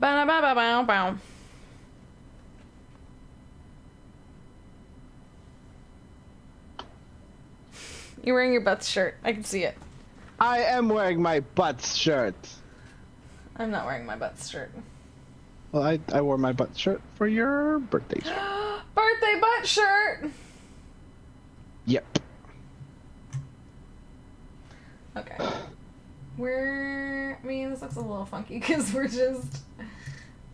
Ba-da-ba-ba-bow-bow. You're wearing your butt shirt. I can see it. I am wearing my butt shirt. I'm not wearing my butt shirt. Well, I wore my butt shirt for your birthday shirt. Birthday butt shirt! Yep. Okay. I mean, this looks a little funky because we're just...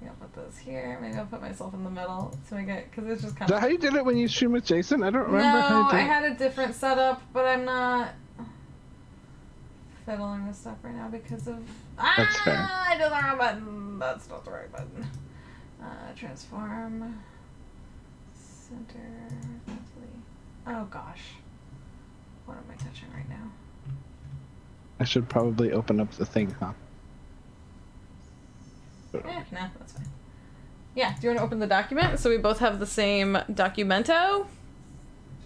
I'll put this here. Maybe I'll put myself in the middle so I get... Because it's just kind Is of... that how you did it when you streamed with Jason? I don't remember how you No, did I it. had a different setup, but I'm not fiddling with stuff right now because of... That's fair. I did the wrong button. That's not the right button. Transform. Center. Oh, gosh. What am I touching right now? I should probably open up the thing, huh? Nah, that's fine. Yeah, do you want to open the document so we both have the same documento?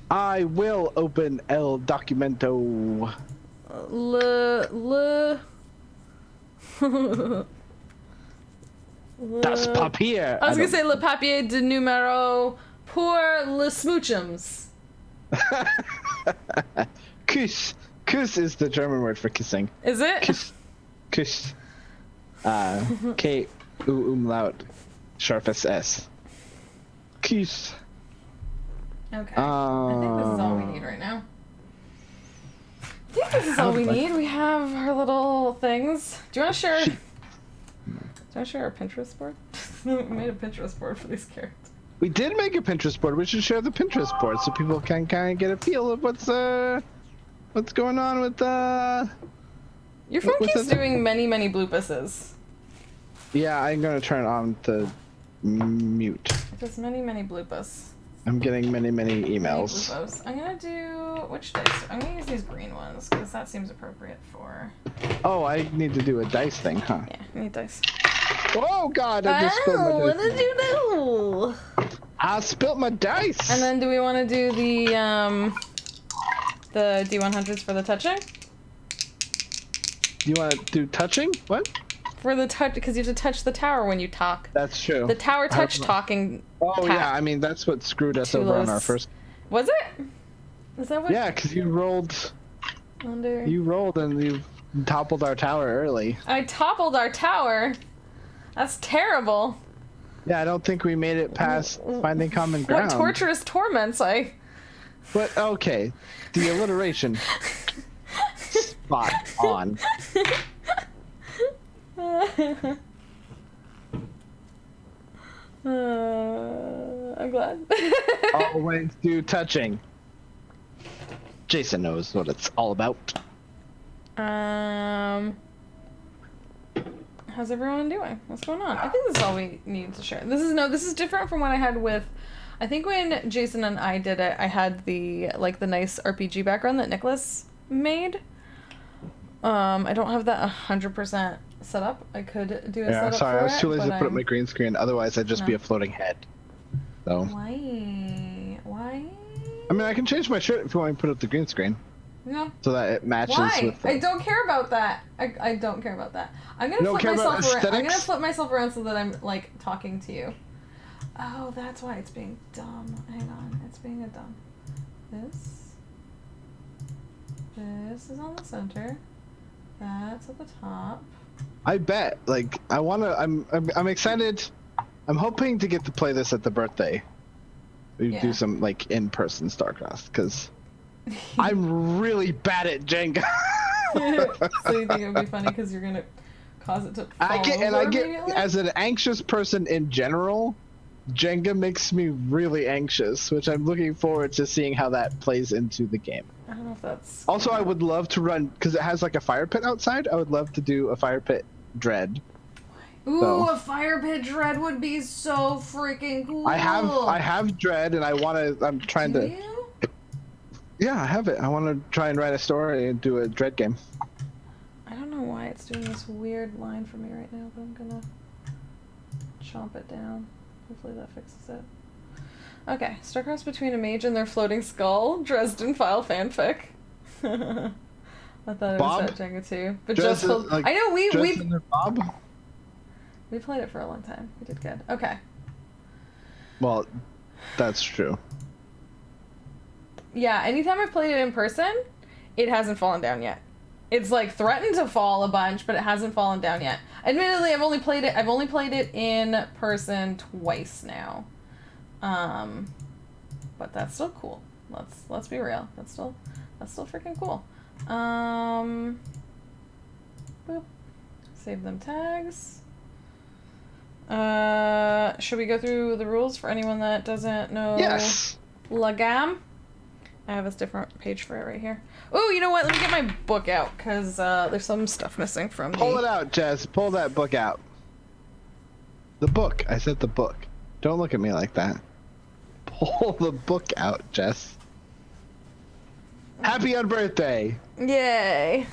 I will open El Documento. Das Papier. I was gonna say le papier de numéro pour le smoochums. Kuss. Kuss is the German word for kissing. Is it? Kuss. Kuss. K U umlaut. Sharpest S. Kuss. Okay. I think this is all we need right now. I think this is all we need. We have our little things. Do you want to share? Do you want to share our Pinterest board? We made a Pinterest board for these characters. We did make a Pinterest board. We should share the Pinterest board so people can kind of get a feel of what's going on with Your phone keeps doing many bloopuses. Yeah, I'm gonna turn on the mute. It does many bloopus. I'm getting many emails. I'm gonna do which dice? I'm gonna use these green ones because that seems appropriate for. Oh, I need to do a dice thing, huh? Yeah, I need dice. Oh God! I just spilled my dice. What did you do? I spilled my dice. And then, do we want to do the D100s for the touching? Do you want to do touching? What? For the touch, because you have to touch the tower when you talk. That's true. The tower touch talking. Oh yeah, I mean that's what screwed us over on our first. Was it? Is that what? Yeah, because you rolled. Under. You rolled and you toppled our tower early. I toppled our tower. That's terrible. Yeah, I don't think we made it past finding common ground. What torturous torments I. But okay, the alliteration. Spot on. I'm glad. Always do touching. Jason knows what it's all about. How's everyone doing? What's going on? I think this is all we need to share. This is different from what I had with. I think when Jason and I did it, I had the nice RPG background that Nicholas made. I don't have that 100% set up. I could do a setup sorry, for I was too lazy it, to put up my green screen. Otherwise, I'd just be a floating head. So. Why? I mean, I can change my shirt if you want me to put up the green screen. No. So that it matches with. I don't care about that. I don't care about that. I'm gonna flip myself around. I'm gonna flip myself around so that I'm like talking to you. Oh, that's why it's being dumb. Hang on, it's being a dumb. This is on the center. That's at the top. I bet. Like, I'm excited. I'm hoping to get to play this at the birthday. We do some like in-person Starcrossed because I'm really bad at Jenga. So you think it would be funny because you're gonna cause it to fall over as an anxious person in general, Jenga makes me really anxious, which I'm looking forward to seeing how that plays into the game. I don't know if that's. Also, I would love to run because it has like a fire pit outside. I would love to do a fire pit dread. Ooh, a fire pit dread would be so freaking cool. I have dread, and I'm trying to. You? Yeah, I have it. I want to try and write a story and do a dread game. I don't know why it's doing this weird line for me right now, but I'm gonna chomp it down. Hopefully that fixes it. Okay, Starcrossed between a mage and their floating skull. Dresden file fanfic. I thought it was that Jenga too, but just I know we Bob. We played it for a long time. We did good. Okay. Well, that's true. Yeah, anytime I've played it in person, it hasn't fallen down yet. It's like threatened to fall a bunch, but it hasn't fallen down yet. Admittedly, I've only played it in person twice now. But that's still cool. Let's be real. That's still freaking cool. Boop. Save them tags. Should we go through the rules for anyone that doesn't know? Yes. Lagam. I have a different page for it right here. Oh, you know what? Let me get my book out, because there's some stuff missing from Pull it out, Jess. Pull that book out. The book. I said the book. Don't look at me like that. Pull the book out, Jess. Happy Unbirthday! Yay!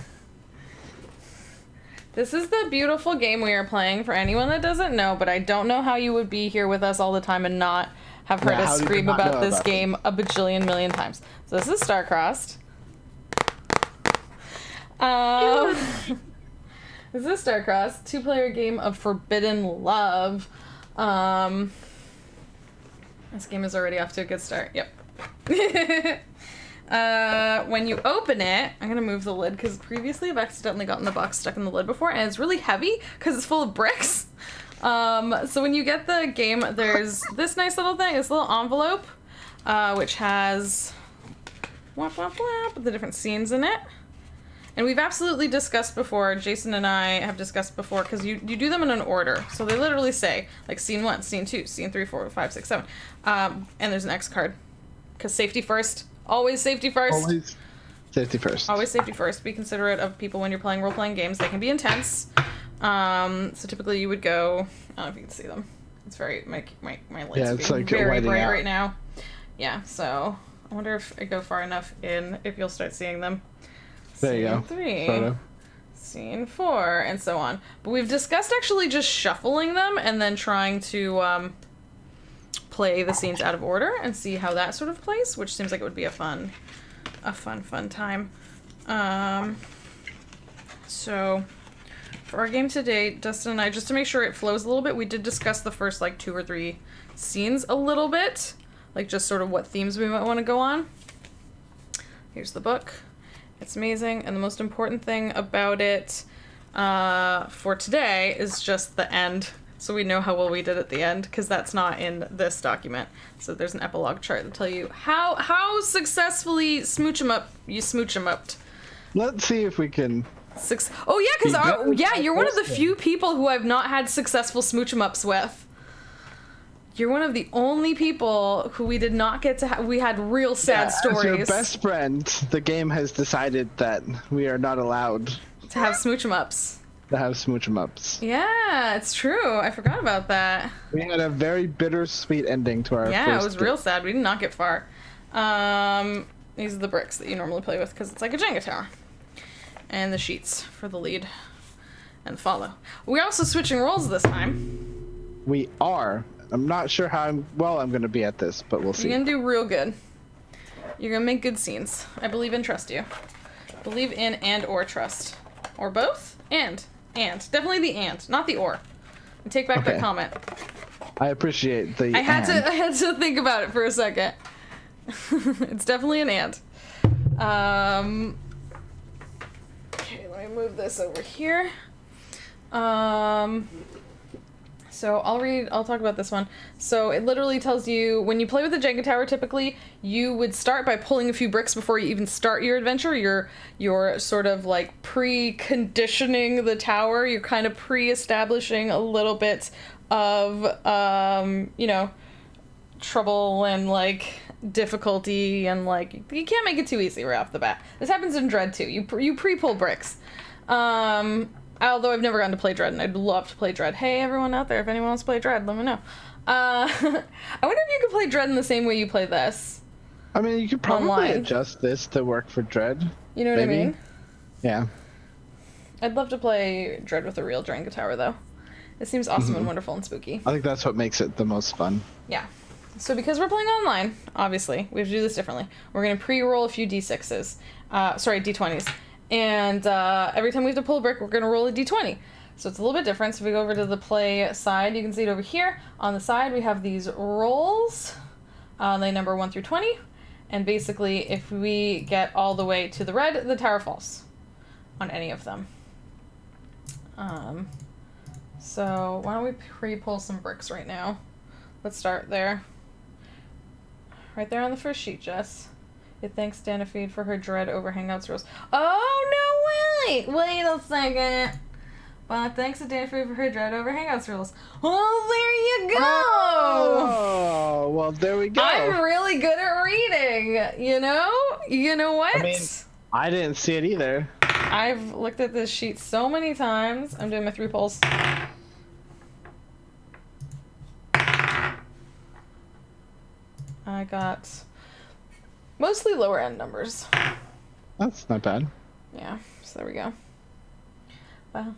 This is the beautiful game we are playing for anyone that doesn't know, but I don't know how you would be here with us all the time and not have heard us scream about this game a bajillion million times. So this is Starcrossed. This is Starcrossed, 2-player game of forbidden love. This game is already off to a good start. Yep. When you open it, I'm gonna move the lid because previously I've accidentally gotten the box stuck in the lid before, and it's really heavy because it's full of bricks. So when you get the game, there's this nice little thing, this little envelope, which has the different scenes in it. And we've absolutely discussed before, Jason and I have discussed before, because you do them in an order. So they literally say, like, scene 1, scene 2, scene 3, 4, 5, 6, 7. And there's an X card. Because safety first. Always safety first. Always safety first. Always safety first. Be considerate of people when you're playing role-playing games. They can be intense. So typically you would go... I don't know if you can see them. It's very... My lights are like very bright right now. Yeah, so... I wonder if I go far enough in, if you'll start seeing them. There you go. Scene 3, scene 4, and so on. But we've discussed actually just shuffling them and then trying to play the scenes out of order and see how that sort of plays, which seems like it would be a fun time. So for our game today, Dustin and I, just to make sure it flows a little bit, we did discuss the first like 2 or 3 scenes a little bit, like just sort of what themes we might want to go on. Here's the book. It's amazing, and the most important thing about it for today is just the end, so we know how well we did at the end, because that's not in this document. So there's an epilogue chart to tell you how successfully you smooch 'em up. Let's see if we can... Oh yeah, because you're one of the few people who I've not had successful smooch 'em ups with. You're one of the only people who we did not get to have. We had real sad stories. As your best friend, the game has decided that we are not allowed to have smooch 'em ups. Yeah, it's true. I forgot about that. We had a very bittersweet ending to our first it was real sad. We did not get far. These are the bricks that you normally play with because it's like a Jenga tower. And the sheets for the lead and follow. We're also switching roles this time. We are. I'm not sure how well I'm going to be at this, but we'll see. You're going to do real good. You're going to make good scenes. I believe and trust you. Believe in and or trust. Or both? And. Definitely the and, not the or. I take back that comment. I appreciate the I had to think about it for a second. It's definitely an and. Okay, let me move this over here. So I'll talk about this one. So it literally tells you, when you play with the Jenga tower, typically, you would start by pulling a few bricks before you even start your adventure. You're sort of like pre-conditioning the tower. You're kind of pre-establishing a little bit of, trouble and like difficulty, and like, you can't make it too easy right off the bat. This happens in Dread too. You pre-pull bricks. Although I've never gotten to play Dread, and I'd love to play Dread. Hey, everyone out there, if anyone wants to play Dread, let me know. I wonder if you could play Dread in the same way you play this. I mean, you could probably online. Adjust this to work for Dread. You know what I mean? Yeah. I'd love to play Dread with a real Jenga tower, though. It seems awesome and wonderful and spooky. I think that's what makes it the most fun. Yeah. So because we're playing online, obviously, we have to do this differently. We're going to pre-roll a few D6s. D20s. And every time we have to pull a brick, we're going to roll a D20. So it's a little bit different. So if we go over to the play side, you can see it over here. On the side, we have these rolls. They number 1 through 20. And basically, if we get all the way to the red, the tower falls on any of them. So why don't we pre-pull some bricks right now? Let's start there. Right there on the first sheet, Jess. It thanks Danafeed for her dread over Hangouts rules. Oh, no, wait a second. Well, thanks to Danafeed for her dread over Hangouts rules. Oh, there you go. Oh, well, there we go. I'm really good at reading, you know? You know what? I mean, I didn't see it either. I've looked at this sheet so many times. I'm doing my 3 pulls. I got mostly lower end numbers. That's not bad. Yeah, so there we go. Oh,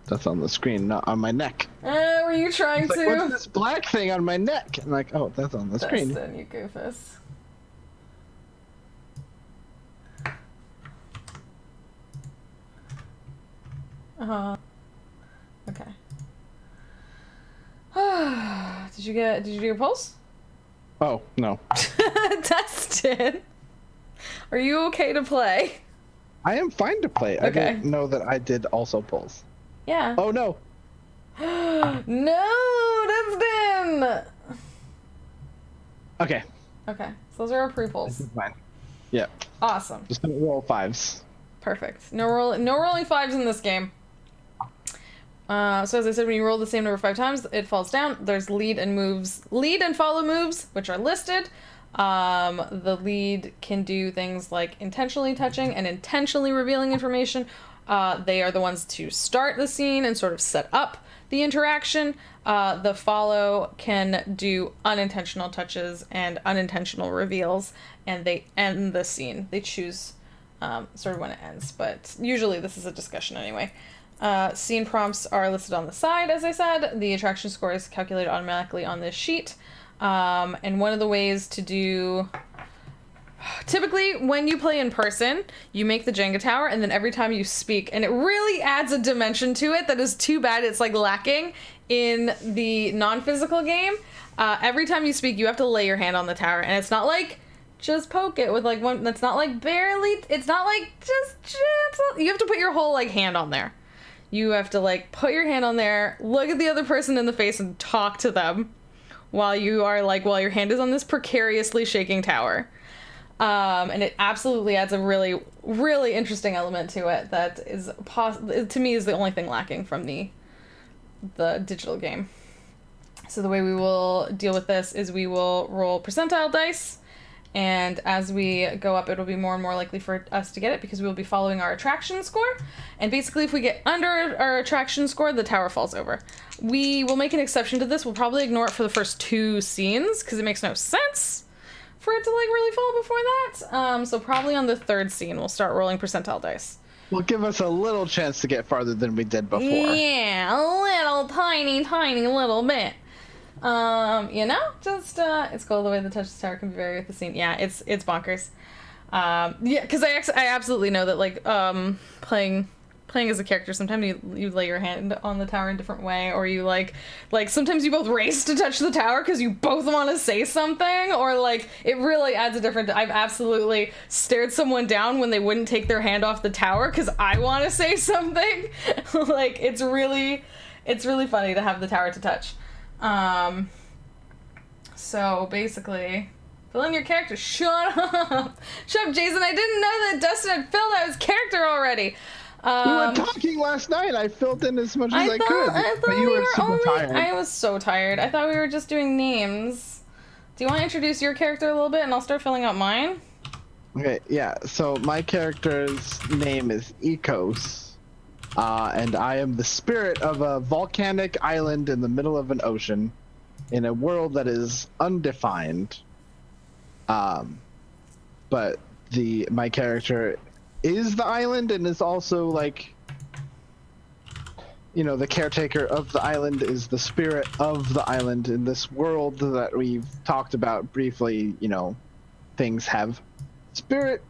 that's on the screen, not on my neck. Were you trying It's to? like, what's this black thing on my neck? I'm like, oh, that's on the screen. Dustin, you goofus. Okay. Did you do your pulse? Oh, no. Dustin, are you okay to play? I am fine to play. Okay. I didn't know that I did also pulls. Yeah. Oh, no. No, Dustin! Okay. Okay, so those are our This pre-pulls. is fine. Yeah. Awesome. Just gonna roll 5s. Perfect. No rolling 5s in this game. So as I said, when you roll the same number 5 times, it falls down. There's lead and follow moves, which are listed. The lead can do things like intentionally touching and intentionally revealing information. They are the ones to start the scene and sort of set up the interaction. The follow can do unintentional touches and unintentional reveals, and they end the scene. They choose sort of when it ends, but usually this is a discussion anyway. Scene prompts are listed on the side, as I said. The attraction score is calculated automatically on this sheet. And one of the ways to do... Typically, when you play in person, you make the Jenga tower, and then every time you speak, and it really adds a dimension to it that is too bad it's like lacking in the non-physical game. Every time you speak, you have to lay your hand on the tower, and it's not like just poke it with like one. That's not like barely. It's not like just. You have to put your whole like hand on there. You have to like put your hand on there, look at the other person in the face, and talk to them while your hand is on this precariously shaking tower. And it absolutely adds a really, really interesting element to it that is to me is the only thing lacking from the digital game. So the way we will deal with this is we will roll percentile dice, and as we go up, it'll be more and more likely for us to get it because we will be following our attraction score. And basically, if we get under our attraction score, the tower falls over. We will make an exception to this. We'll probably ignore it for the first 2 scenes because it makes no sense for it to like really fall before that. So probably on the 3rd scene, we'll start rolling percentile dice. Will give us a little chance to get farther than we did before. Yeah, a little tiny little bit. Just it's cool the way the touch the tower can vary with the scene. Yeah, it's bonkers. Yeah, because I absolutely know that like playing as a character, sometimes you lay your hand on the tower in a different way, or you like sometimes you both race to touch the tower because you both want to say something, or like it really adds a different. I've absolutely stared someone down when they wouldn't take their hand off the tower because I want to say something. Like it's really funny to have the tower to touch. So basically, fill in your character. Shut up, Jason. I didn't know that Dustin had filled out his character already. We were talking last night. I filled in as much as I could. But you were super tired. I was so tired. I thought we were just doing names. Do you want to introduce your character a little bit, and I'll start filling out mine? Okay, yeah. So my character's name is Ecos, and I am the spirit of a volcanic island in the middle of an ocean, in a world that is undefined. But my character is the island and is also like the caretaker of the island is the spirit of the island in this world that we've talked about briefly. Things have spirit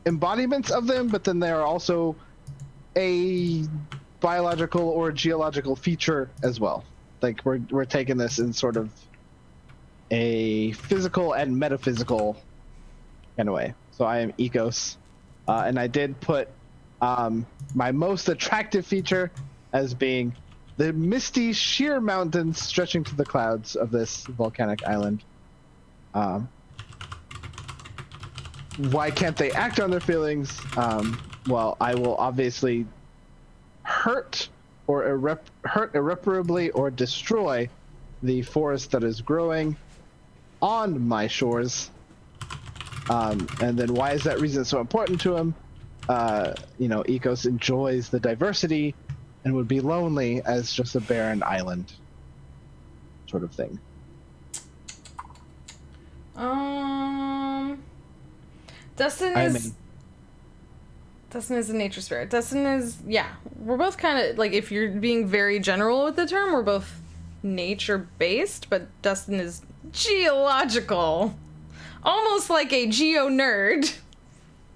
embodiments of them, but then they are also a biological or geological feature as well. Like we're taking this in sort of a physical and metaphysical kind of way. So I am Ecos, and I did put my most attractive feature as being the misty sheer mountains stretching to the clouds of this volcanic island. Why can't they act on their feelings? Well, I will obviously hurt irreparably or destroy the forest that is growing on my shores. And then why is that reason so important to him? Ecos enjoys the diversity and would be lonely as just a barren island sort of thing. Dustin is a nature spirit. Dustin is, we're both kind of, like, if you're being very general with the term, we're both nature-based, but Dustin is geological. Almost like a geo-nerd.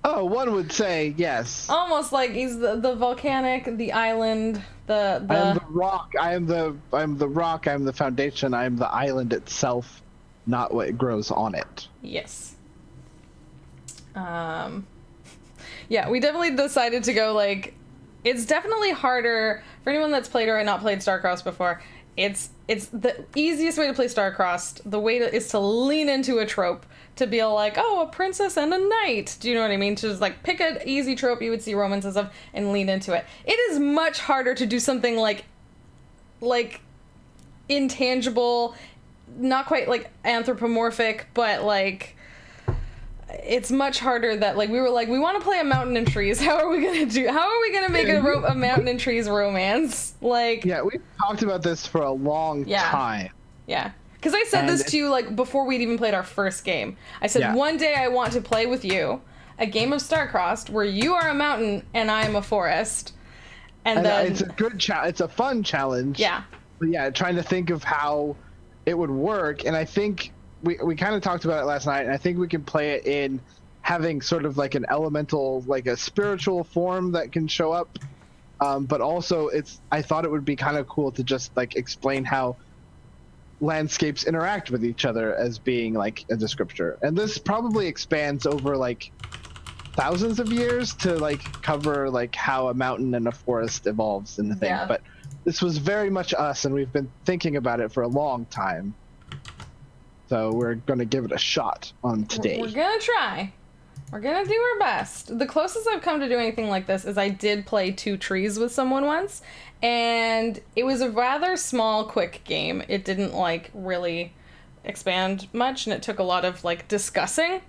Oh, one would say yes. Almost like he's the volcanic, the island, the... I am the rock. I am the rock. I am the foundation. I am the island itself, not what grows on it. Yes. Yeah, we definitely decided to go, like, it's definitely harder for anyone that's played or not played Starcrossed before. It's the easiest way to play Starcrossed. The way is to lean into a trope, to be like, oh, a princess and a knight. Do you know what I mean? To just, like, pick an easy trope you would see romance and stuff and lean into it. It is much harder to do something like intangible, not quite like anthropomorphic, but like it's much harder that, like, we were like, we want to play a mountain and trees. How are we going to make a mountain and trees romance? Like, yeah, we've talked about this for a long time. Yeah. Because I said this to you, like, before we'd even played our first game. I said, one day I want to play with you a game of Starcrossed where you are a mountain and I am a forest. And then... It's a good it's a fun challenge. Yeah. But yeah, trying to think of how it would work. And I think we kind of talked about it last night, and I think we can play it in having sort of like an elemental, like a spiritual form that can show up. But also I thought it would be kind of cool to just, like, explain how landscapes interact with each other as being, like, a descriptor. And this probably expands over, like, thousands of years to, like, cover, like, how a mountain and a forest evolves in the thing. Yeah. But this was very much us, and we've been thinking about it for a long time. So we're going to give it a shot on today. We're going to try. We're going to do our best. The closest I've come to doing anything like this is I did play 2 trees with someone once, and it was a rather small, quick game. It didn't, like, really expand much, and it took a lot of, like, discussing.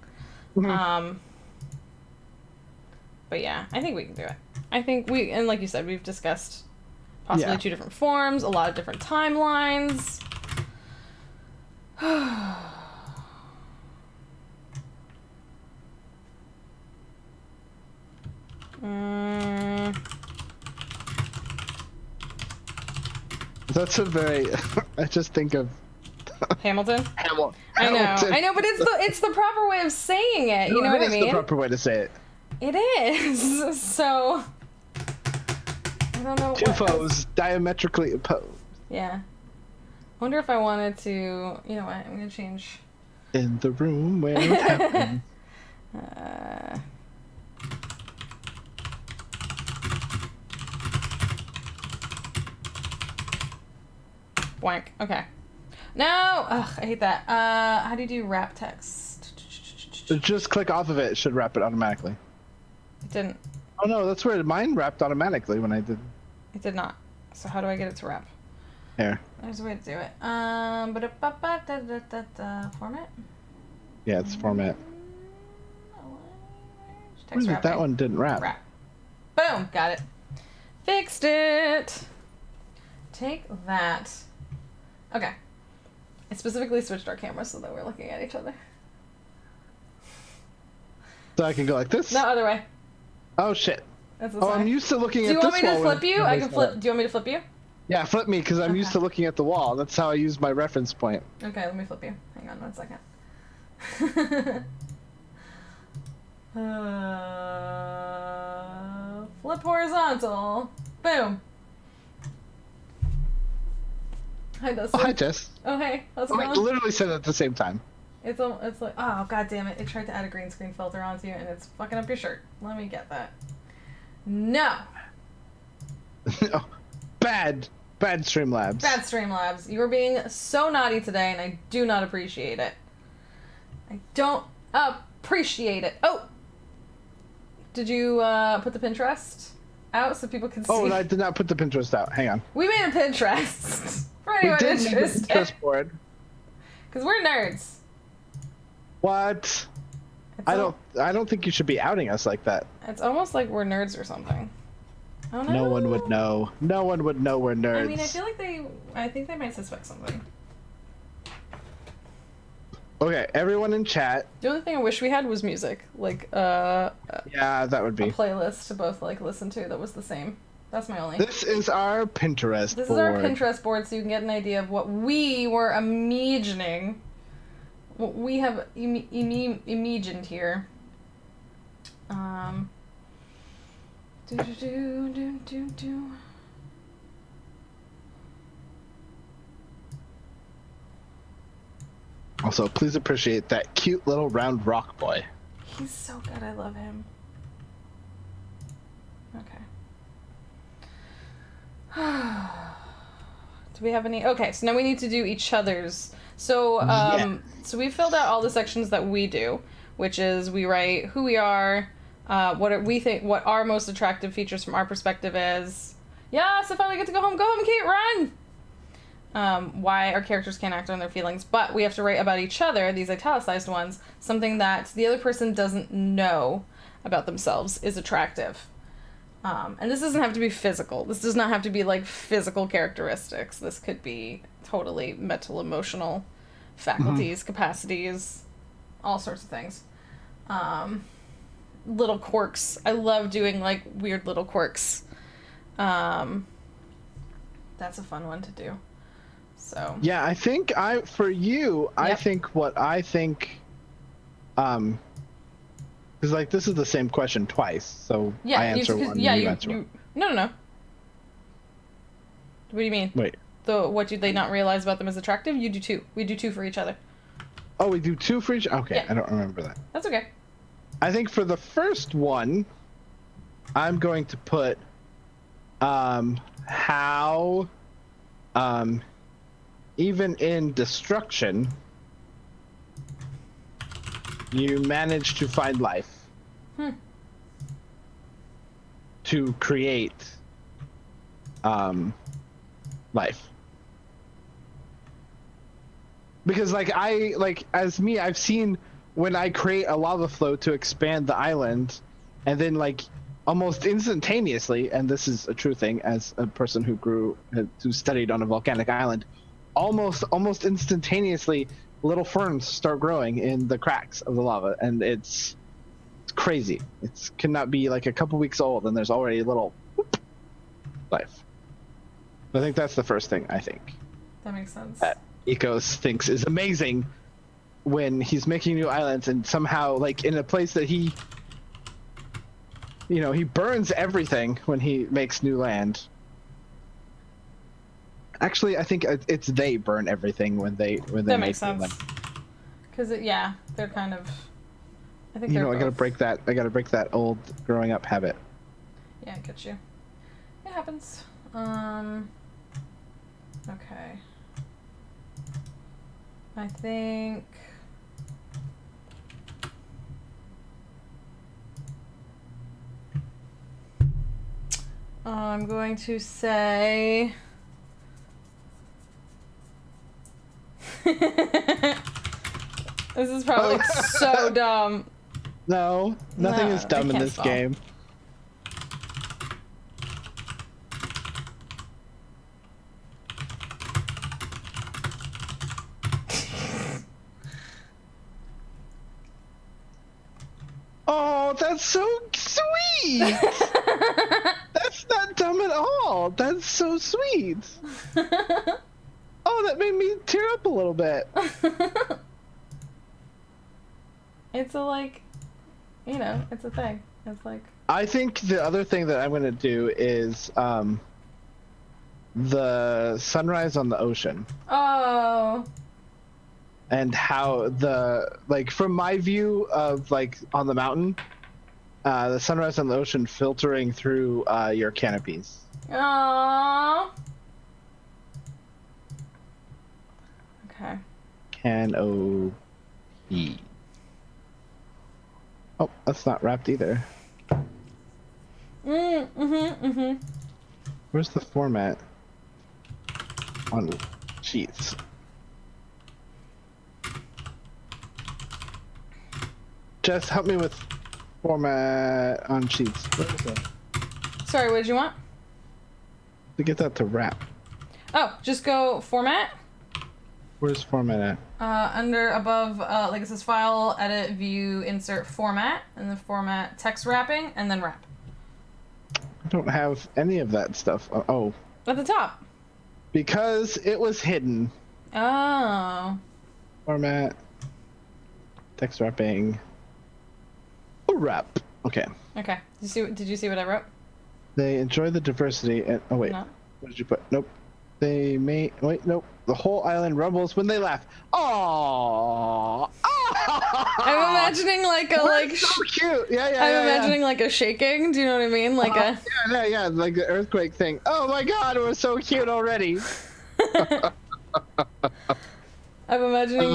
Mm-hmm. But yeah, I think we can do it. I think and like you said, we've discussed possibly 2 different forms, a lot of different timelines. That's a very... I just think of... Hamilton? Hamilton. I know, but it's the proper way of saying it. You know what I mean? It's the proper way to say it. It is. So... I don't know. 2 foes diametrically opposed. Yeah. I wonder if I wanted to... You know what? I'm going to change... In the room where it happened. Blank. Okay. No! Ugh, I hate that. How do you do wrap text? Just click off of it. It should wrap it automatically. It didn't. Oh no, that's where mine wrapped automatically when I did. It did not. So how do I get it to wrap? Here. There's a way to do it. Format? Yeah, it's format. Text wrap, that one didn't wrap. Boom! Got it. Fixed it! Take that. Okay. I specifically switched our cameras so that we're looking at each other. So I can go like this? No, other way. Oh shit. That's a Oh, sign. I'm used to looking Do at you this want me to wall flip when- you? when I they can set flip. up. Do you want me to flip you? Yeah, flip me, because I'm used to looking at the wall. That's how I use my reference point. Okay, let me flip you. Hang on 1 second. Flip horizontal. Boom. Hi, Dustin. Oh, hi, Jess. Oh, hey. How's it Oh, I going? literally said it at the same time. It's like, oh, god damn it. It tried to add a green screen filter onto you, and it's fucking up your shirt. Let me get that. No. No. Bad Streamlabs. Bad Streamlabs. You are being so naughty today, and I do not appreciate it. I don't appreciate it. Oh! Did you put the Pinterest out so people can see? Oh, and I did not put the Pinterest out. Hang on. We made a Pinterest for We anyone did make a interested. Pinterest board. Because we're nerds. What? I don't think you should be outing us like that. It's almost like we're nerds or something. Oh no. No one would know. No one would know we're nerds. I mean, I think they might suspect something. Okay, everyone in chat. The only thing I wish we had was music. Like, Yeah, that would a be. playlist to both, like, listen to that was the same. That's my only. This is our Pinterest This board. is our Pinterest board, so you can get an idea of what we were imagining. What we have imagined here. Do. Also, please appreciate that cute little round rock boy. He's so good. I love him. Okay. Do we have any? Okay, so now we need to do each other's. So, so we filled out all the sections that we do, which is we write who we are, we think, what our most attractive features from our perspective is. Yes, I finally get to go home. Go home, Kate, run! Why our characters can't act on their feelings, but we have to write about each other, these italicized ones, something that the other person doesn't know about themselves is attractive. And this doesn't have to be physical. This does not have to be like physical characteristics. This could be totally mental, emotional faculties, capacities, all sorts of things. Little quirks. I love doing like weird little quirks. That's a fun one to do. So yeah, I think I think what I think, because like this is the same question twice, so yeah, I answer one, yeah, you answer one. No. What do you mean? Wait. What do they not realize about them as attractive? You do two. We do two for each other. Oh, we do two for each. Okay, yeah. I don't remember that. That's okay. I think for the first one, I'm going to put how even in destruction you manage to find life to create life. Because I've seen when I create a lava flow to expand the island, and then like almost instantaneously, and this is a true thing as a person who studied on a volcanic island, almost instantaneously little ferns start growing in the cracks of the lava, and it's crazy. It cannot be like a couple weeks old and there's already a little life. I think that's the first thing I think. That makes sense. That Ecos thinks is amazing when he's making new islands, and somehow like in a place that he burns everything when he makes new land. Actually, I think it's they burn everything when they that makes sense. Because they're kind of. I think I gotta break that old growing up habit. Yeah, I get you. It happens. Okay. I think. I'm going to say. This is probably so dumb. No, nothing is dumb in this game. Oh, that's so sweet! That's not dumb at all. That's so sweet. Oh, that made me tear up a little bit. It's a, like, you know, it's a thing. It's like... I think the other thing that I'm going to do is the sunrise on the ocean. Oh. And how from my view of, like, on the mountain, the sunrise on the ocean filtering through your canopies. Aww. Okay. Canopy. Oh, that's not wrapped either. Where's the format on sheets? Jess, help me with format on sheets. Where is it? Sorry, what did you want? To get that to wrap. Oh, just go format. Where's format at? Above, like it says file, edit, view, insert, format, and then format text wrapping, and then wrap. I don't have any of that stuff. Oh. At the top. Because it was hidden. Oh. Format. Text wrapping. Oh, wrap. Okay. Okay. Did you see what I wrote? They enjoy the diversity and... Oh, wait. No. What did you put? Nope. They may... Wait, nope. The whole island rumbles when they laugh. Aww. I'm imagining like a so cute. Yeah. I'm imagining like a shaking. Do you know what I mean? Like Yeah. Like the earthquake thing. Oh my God, it was so cute already. I'm imagining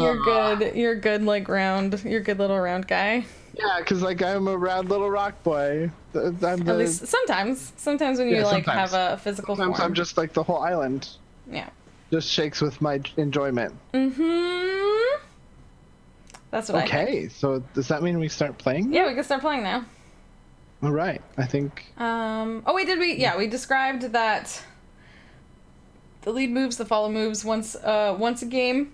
you're good like round. You're a good little round guy. Yeah, because like I'm a round little rock boy. At least sometimes when you have a physical sometimes form. I'm just like the whole island. Yeah. Just shakes with my enjoyment. Mm-hmm. That's what I think. Okay, so does that mean we start playing? Yeah, we can start playing now. All right, I think. Oh wait, did we? Yeah, we described that. The lead moves, the follow moves. Once a game.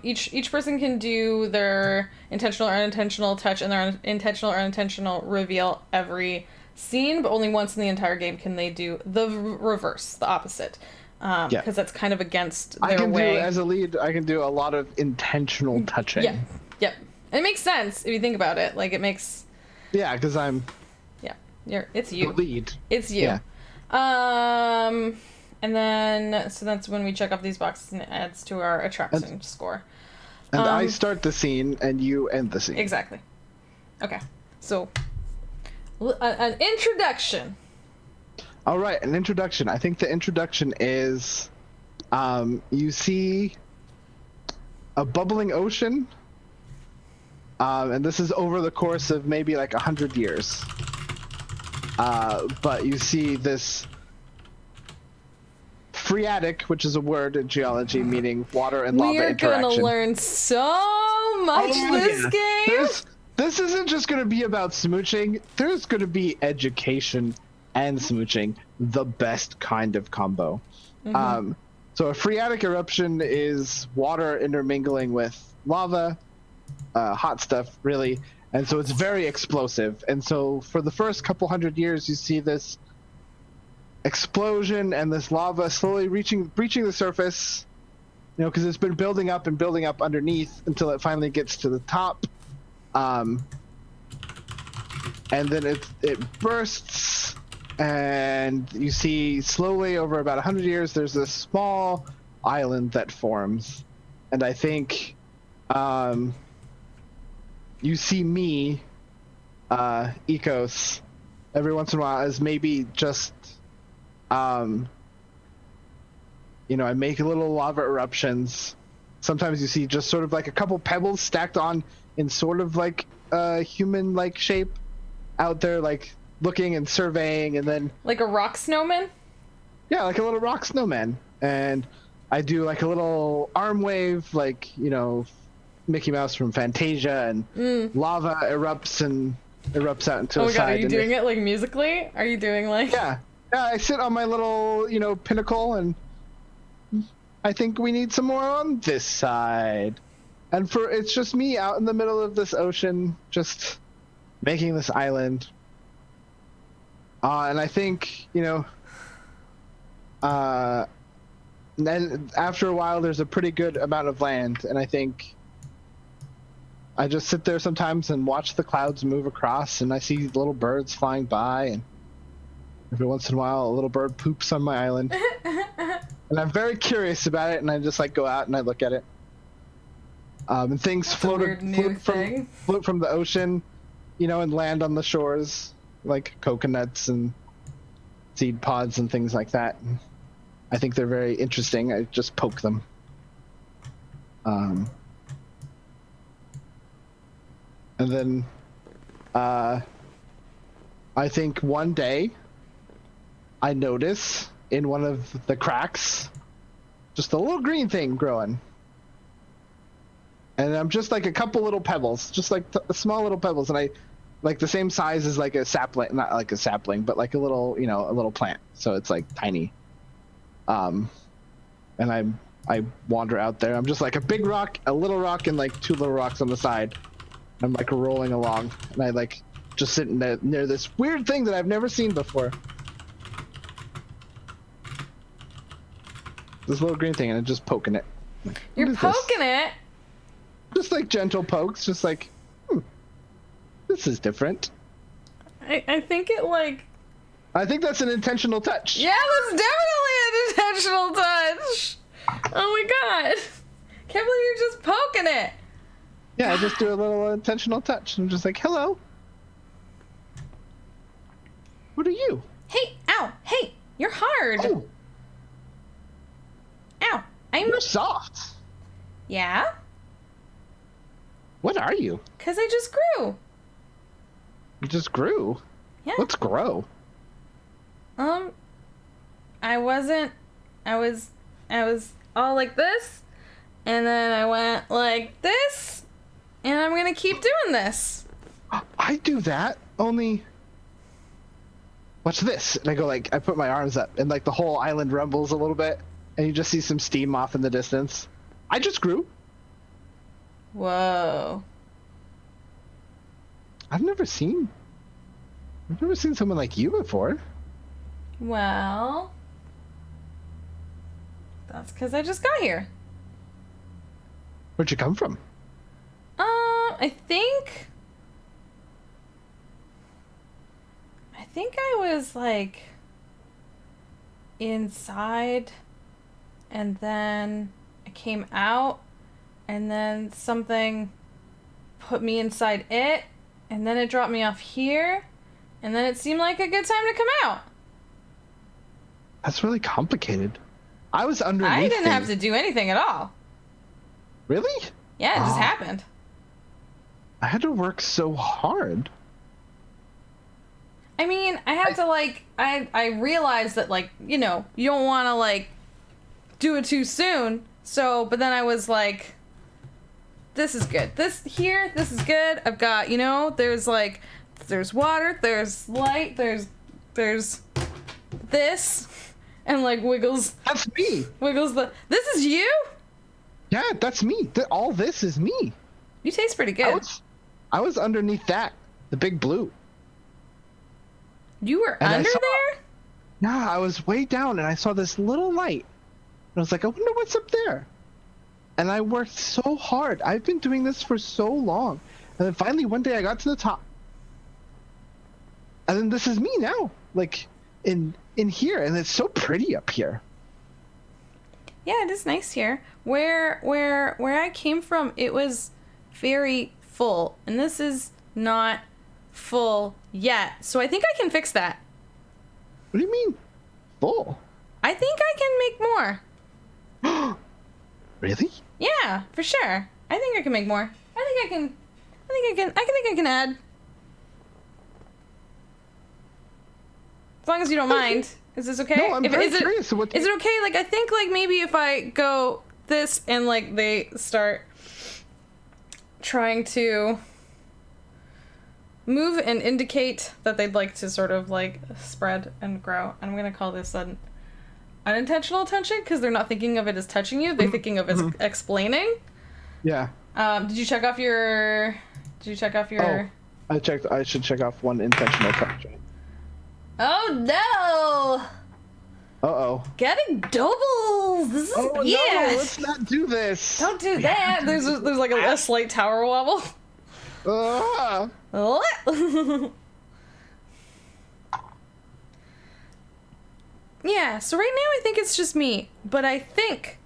Each person can do their intentional or unintentional touch and their intentional or unintentional reveal every scene, but only once in the entire game can they do the reverse, the opposite. Because that's kind of against their way. As a lead, I can do a lot of intentional touching. Yeah, yep. And it makes sense if you think about it. Like it makes. Yeah, because I'm. Yeah, it's you. The lead. It's you. Yeah. And then, so that's when we check off these boxes and it adds to our attraction score. And I start the scene and you end the scene. Exactly. Okay. So, an introduction. All right, an introduction. I think the introduction is you see a bubbling ocean. And this is over the course of maybe like 100 years. But you see this phreatic, which is a word in geology meaning water and lava interaction. We're gonna learn so much this game. This isn't just gonna be about smooching. There's gonna be education and smooching, the best kind of combo. Mm-hmm. So a phreatic eruption is water intermingling with lava, hot stuff, really, and so it's very explosive. And so for the first couple hundred years, you see this explosion and this lava slowly breaching the surface, because it's been building up and building up underneath until it finally gets to the top, and then it bursts, and you see slowly over about 100 years there's this small island that forms, and I think you see me, Ecos, every once in a while as maybe just I make little lava eruptions. Sometimes you see just sort of like a couple pebbles stacked on in sort of like a human-like shape out there, like looking and surveying, and then... Like a rock snowman? Yeah, like a little rock snowman. And I do like a little arm wave, like, Mickey Mouse from Fantasia, and lava erupts out into the side. Oh my god, are you doing it like musically? Are you doing like... Yeah. Yeah, I sit on my little, pinnacle, and I think we need some more on this side. And it's just me out in the middle of this ocean, just making this island. And I think, then after a while, there's a pretty good amount of land, and I think I just sit there sometimes and watch the clouds move across, and I see little birds flying by, and every once in a while, a little bird poops on my island. And I'm very curious about it, and I just like go out and I look at it. And things float from the ocean, and land on the shores, like coconuts and seed pods and things like that. And I think they're very interesting. I just poke them. And then I think one day I notice in one of the cracks just a little green thing growing. And I'm just like a couple little pebbles, just like small little pebbles. And I like the same size as like a sapling, not like a sapling, but like a little, a little plant. So it's like tiny. And I wander out there. I'm just like a big rock, a little rock, and like two little rocks on the side. I'm like rolling along, and I like just sitting there near this weird thing that I've never seen before. This little green thing, and I'm just poking it. Like, you're poking it? Just like gentle pokes, just like, this is different. I think it like... I think that's an intentional touch. Yeah, that's definitely an intentional touch. Oh my god. Can't believe you're just poking it. Yeah, I just do a little intentional touch. I'm just like, hello. What are you? Hey, ow, hey, you're hard. Oh. Ow, You're soft. Yeah? What are you? 'Cause I just grew. You just grew? Yeah. Let's grow. I was all like this, and then I went like this, and I'm gonna keep doing this. I do that, only... Watch this. And I go like, I put my arms up, and like the whole island rumbles a little bit, and you just see some steam off in the distance. I just grew. Whoa. I've never seen someone like you before. Well, that's because I just got here. Where'd you come from? I think I was like inside, and then I came out, and then something put me inside it, and then it dropped me off here, and then it seemed like a good time to come out. That's really complicated. I was underneath. I didn't have to do anything at all. Really? Yeah, it just happened. I had to work so hard. I mean, I had to like, I realized that like, you don't want to like do it too soon. So, but then I was like, this is good. This is good. I've got, there's like, there's water, there's light, there's this, and like wiggles. That's me. This is you? Yeah, that's me. All this is me. You taste pretty good. I was underneath that, the big blue. You were under there? Yeah, I was way down, and I saw this little light. And I was like, I wonder what's up there. And I worked so hard. I've been doing this for so long. And then finally, one day, I got to the top. And then this is me now, like in here, and it's so pretty up here. Yeah, it is nice here. Where I came from, it was very full, and this is not full yet. So I think I can fix that. What do you mean, full? I think I can make more. Really? Yeah, for sure. I think I can make more. I think I can add. As long as you don't mind. Is this okay? No, I'm very curious. Is it okay? Like, I think, like, maybe if I go this and, like, they start trying to move and indicate that they'd like to sort of, like, spread and grow. I'm going to call this an unintentional attention because they're not thinking of it as touching you. They're thinking of it as explaining. Yeah. Did you check off your... Oh, I checked. I should check off one intentional touch. Oh no! Uh-oh. Getting doubles! This is No, let's not do this. Don't do that. There's like a slight tower wobble. What? Yeah, so right now I think it's just me, but I think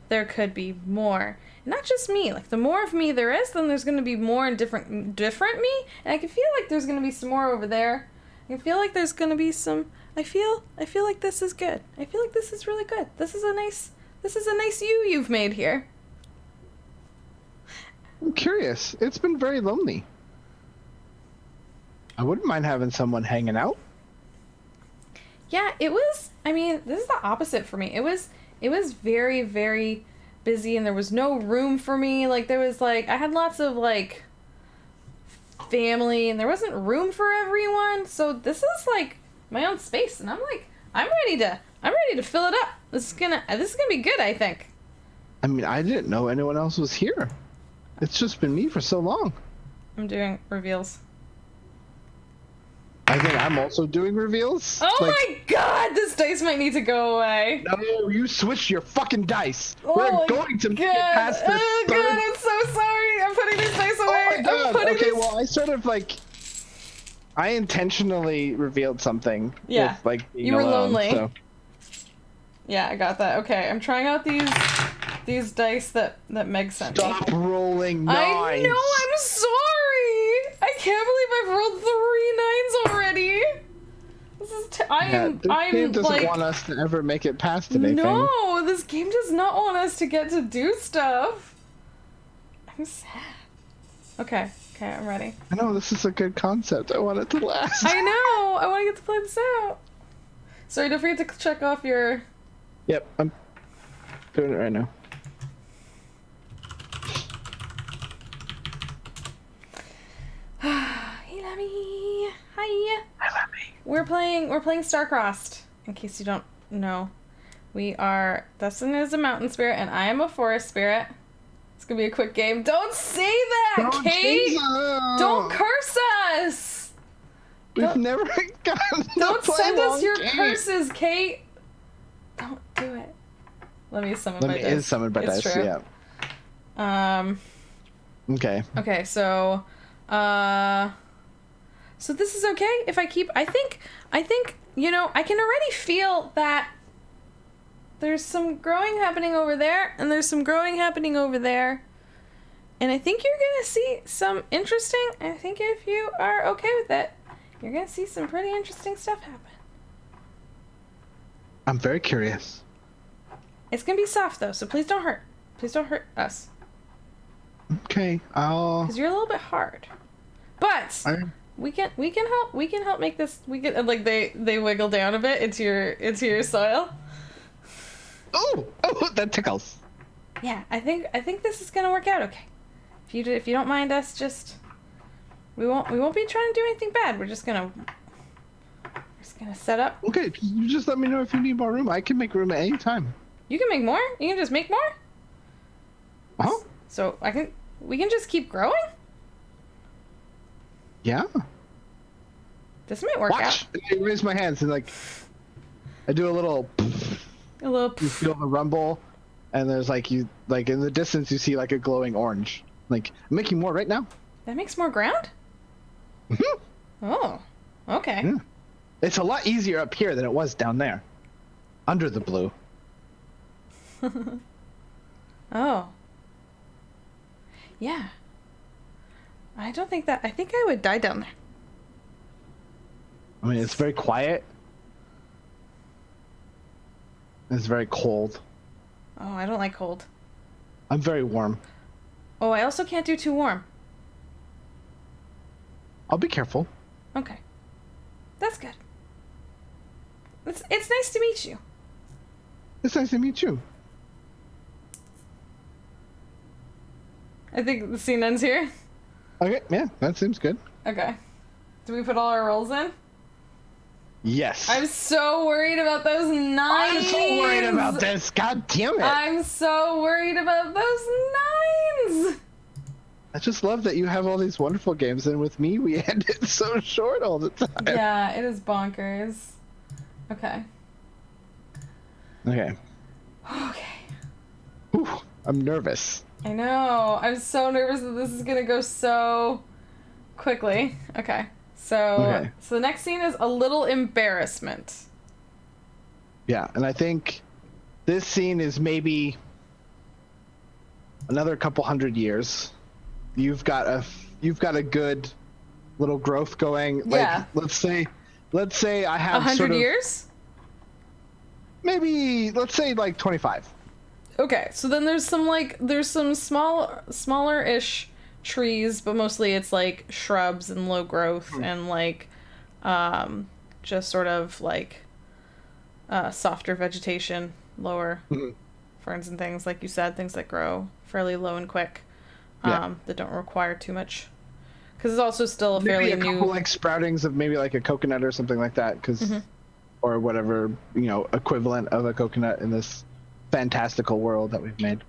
there could be more. Not just me, like the more of me there is, then there's gonna be more and different me, and I can feel like there's gonna be some more over there. I feel like there's gonna be some, I feel like this is good. I feel like this is really good. This is a nice you've made here. I'm curious. It's been very lonely. I wouldn't mind having someone hanging out. Yeah, it was, I mean, this is the opposite for me. It was very, very busy, and there was no room for me. Like, there was, like, I had lots of, like, family, and there wasn't room for everyone. So this is, like, my own space, and I'm, like, I'm ready to fill it up. This is gonna be good, I think. I mean, I didn't know anyone else was here. It's just been me for so long. I'm doing reveals. I think I'm also doing reveals. Oh my god, this dice might need to go away. No, you switched your fucking dice. Oh We're going to get past this. Oh god, I'm so sorry. I'm putting these dice away. Oh my god. Okay, well, I sort of like... I intentionally revealed something. Yeah, with, like, being you were alone, lonely. So. Yeah, I got that. Okay, I'm trying out these dice that Meg sent me. Stop rolling nines. I know, I'm sorry. I can't believe I've rolled 3 9s already. This is this game doesn't like, want us to ever make it past anything. No, this game does not want us to get to do stuff. I'm sad. Okay, I'm ready. I know, this is a good concept. I want it to last. I know. I want to get to play this out. Sorry, don't forget to check off your... Yep, I'm doing it right now. Hey, Lemmy. Hi. Hi, Lemmy. We're playing Starcrossed. In case you don't know, we are. Dustin is a mountain spirit, and I am a forest spirit. It's gonna be a quick game. Don't say that, Don't Kate. Don't curse us. We've never gotten. Don't send us your game. curses, Kate. Don't do it. Let me summon my dice. It is summoned by dice. True. Yeah. Okay. Okay, so this is okay if I keep, I think, you know, I can already feel that there's some growing happening over there, and there's some growing happening over there. And I think you're gonna see some interesting, I think if you are okay with it, you're gonna see some pretty interesting stuff happen. I'm very curious. It's gonna be soft though, so please don't hurt. Please don't hurt us. Okay, I'll. Because you're a little bit hard, but we can help make this. We can, like, they wiggle down a bit into your soil. Oh, that tickles. Yeah, I think this is gonna work out okay. If you don't mind us, just we won't be trying to do anything bad. We're just gonna set up. Okay, you just let me know if you need more room. I can make room at any time. You can make more. You can just make more. Oh. So we can just keep growing. Yeah. This might work out. I raise my hands and like I do a little. You feel the rumble, and there's like in the distance you see like a glowing orange. Like, I'm making more right now. That makes more ground? Mm-hmm. Oh, okay. Yeah. It's a lot easier up here than it was down there. Under the blue. Oh. Yeah. I think I would die down there. I mean, it's very quiet. It's very cold. Oh, I don't like cold. I'm very warm. Oh, I also can't do too warm. I'll be careful. Okay. That's good. It's nice to meet you. It's nice to meet you. I think the scene ends here. Okay, yeah, that seems good. Okay. Do we put all our rolls in? Yes. I'm so worried about those 9s. I'm so worried about this. God damn it. I'm so worried about those 9s. I just love that you have all these wonderful games, and with me, we end it so short all the time. Yeah, it is bonkers. Okay. Okay. Okay. Whew, I'm nervous. I know. I'm so nervous that this is gonna go so quickly. Okay. So the next scene is a little embarrassment. Yeah, and I think this scene is maybe another couple hundred years. You've got a good little growth going. Yeah. Like let's say I have 100 years? Maybe let's say like 25. Okay, so then there's some smaller-ish trees, but mostly it's like shrubs and low growth and like just sort of like softer vegetation, lower ferns and things, like you said, things that grow fairly low and quick, that don't require too much. Because it's also still Maybe a new, couple like sproutings of maybe like a coconut or something like that, or whatever, equivalent of a coconut in this fantastical world that we've made.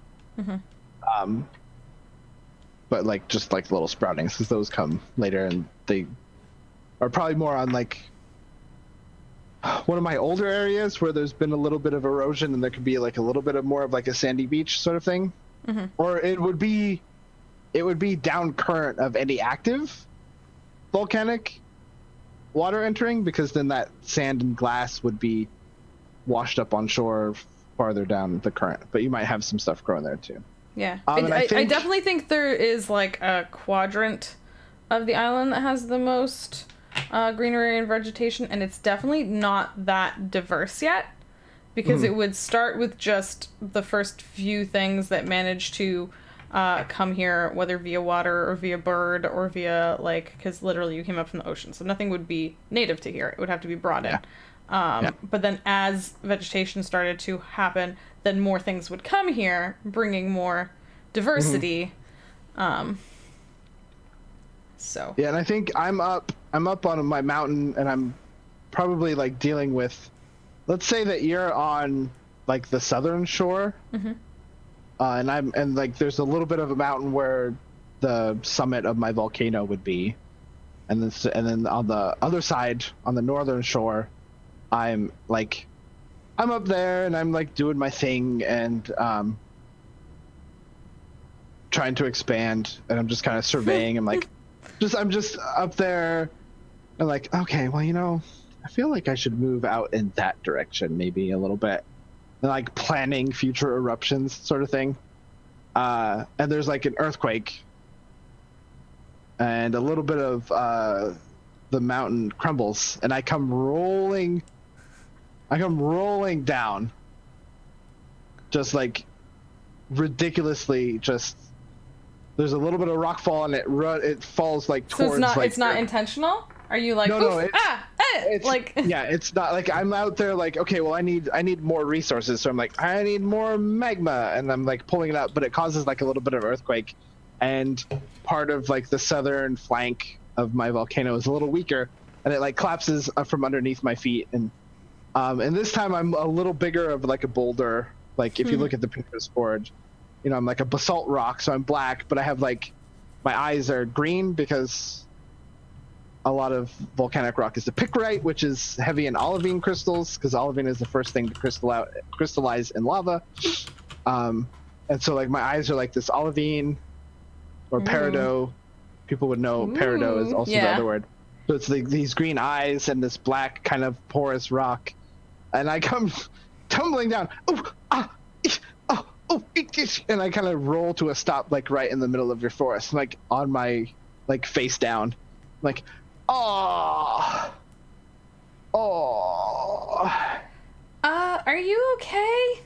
But like just like little sproutings, because those come later, and they are probably more on like one of my older areas where there's been a little bit of erosion, and there could be like a little bit of more of like a sandy beach sort of thing, or it would be down current of any active volcanic water entering, because then that sand and glass would be washed up on shore farther down the current. But you might have some stuff growing there too. Yeah. I definitely think there is like a quadrant of the island that has the most greenery and vegetation, and it's definitely not that diverse yet, because it would start with just the first few things that manage to come here, whether via water or via bird or via because literally you came up from the ocean, so nothing would be native to here. It would have to be brought in. But then as vegetation started to happen, then more things would come here, bringing more diversity. So yeah, and I think I'm up on my mountain, and I'm probably like dealing with, let's say that you're on like the southern shore, and like there's a little bit of a mountain where the summit of my volcano would be, and then on the other side, on the northern shore, I'm up there, and I'm like doing my thing, and trying to expand, and I'm just kind of surveying. I'm like, I'm just up there, and like, okay, well, I feel like I should move out in that direction maybe a little bit, and like planning future eruptions sort of thing. And there's like an earthquake, and a little bit of the mountain crumbles, and I come rolling down, just like ridiculously, just there's a little bit of rock fall, and it falls like towards. So it's not intentional? Are you like, no, it's like yeah, it's not like I'm out there like, okay, well I need more resources, so I'm like, I need more magma, and I'm like pulling it up, but it causes like a little bit of earthquake, and part of like the southern flank of my volcano is a little weaker, and it like collapses from underneath my feet, and this time I'm a little bigger of like a boulder. Like if you look at the Pinterest board, I'm like a basalt rock, so I'm black, but I have like my eyes are green because a lot of volcanic rock is the pickerite, which is heavy in olivine crystals, because olivine is the first thing to crystallize in lava. And so like my eyes are like this olivine or peridot. People would know peridot is also the other word. So it's like these green eyes and this black kind of porous rock. And I come tumbling down. And I kind of roll to a stop, like right in the middle of your forest, like on my like face down, like, are you okay?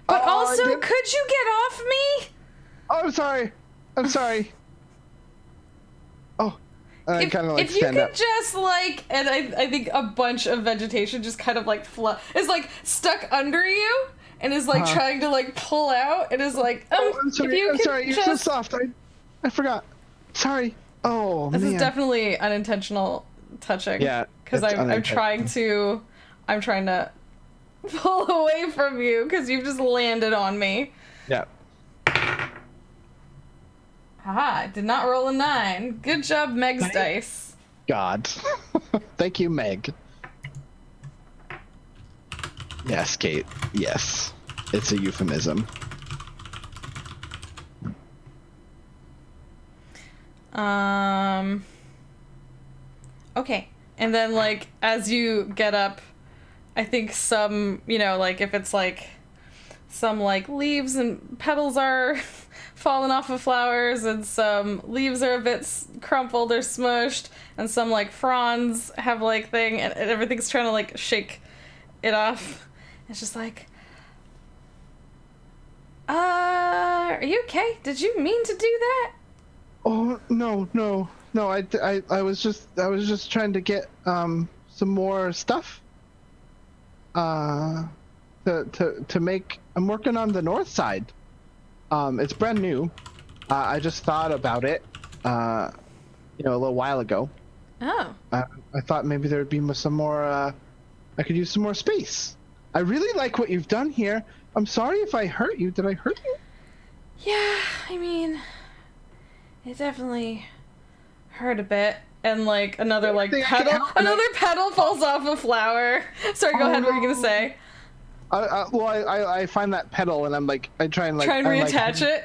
But also, could you get off me? Oh, I'm sorry. Oh, and I kind of like stand up. If you could just like, and I think a bunch of vegetation just kind of like is like stuck under you, and is like trying to like pull out, and is like, I'm sorry, you're so soft. I forgot. Sorry. Oh, this man. is definitely unintentional touching. Yeah, because I'm trying to pull away from you because you've just landed on me. Yeah. Haha, did not roll a 9. Good job, Meg's dice. God. Thank you, Meg. Yes, Kate. Yes. It's a euphemism. Okay. And then, like, as you get up, I think some, you know, like, if it's, like, some, like, leaves and petals are falling off of flowers, and some leaves are a bit crumpled or smushed, and some, like, fronds have, like, thing, and everything's trying to, like, shake it off. It's just like, are you okay? Did you mean to do that? Oh, no. I was just trying to get some more stuff to make. I'm working on the north side. It's brand new. I just thought about it a little while ago. Oh. I thought maybe there would be some more I could use some more space. I really like what you've done here. I'm sorry if I hurt you. Did I hurt you? Yeah, I mean, it definitely hurt a bit. And, like, another, like, petal falls off a flower. Sorry, go ahead, what were you gonna say? I find that petal, and I'm like, I try and reattach it?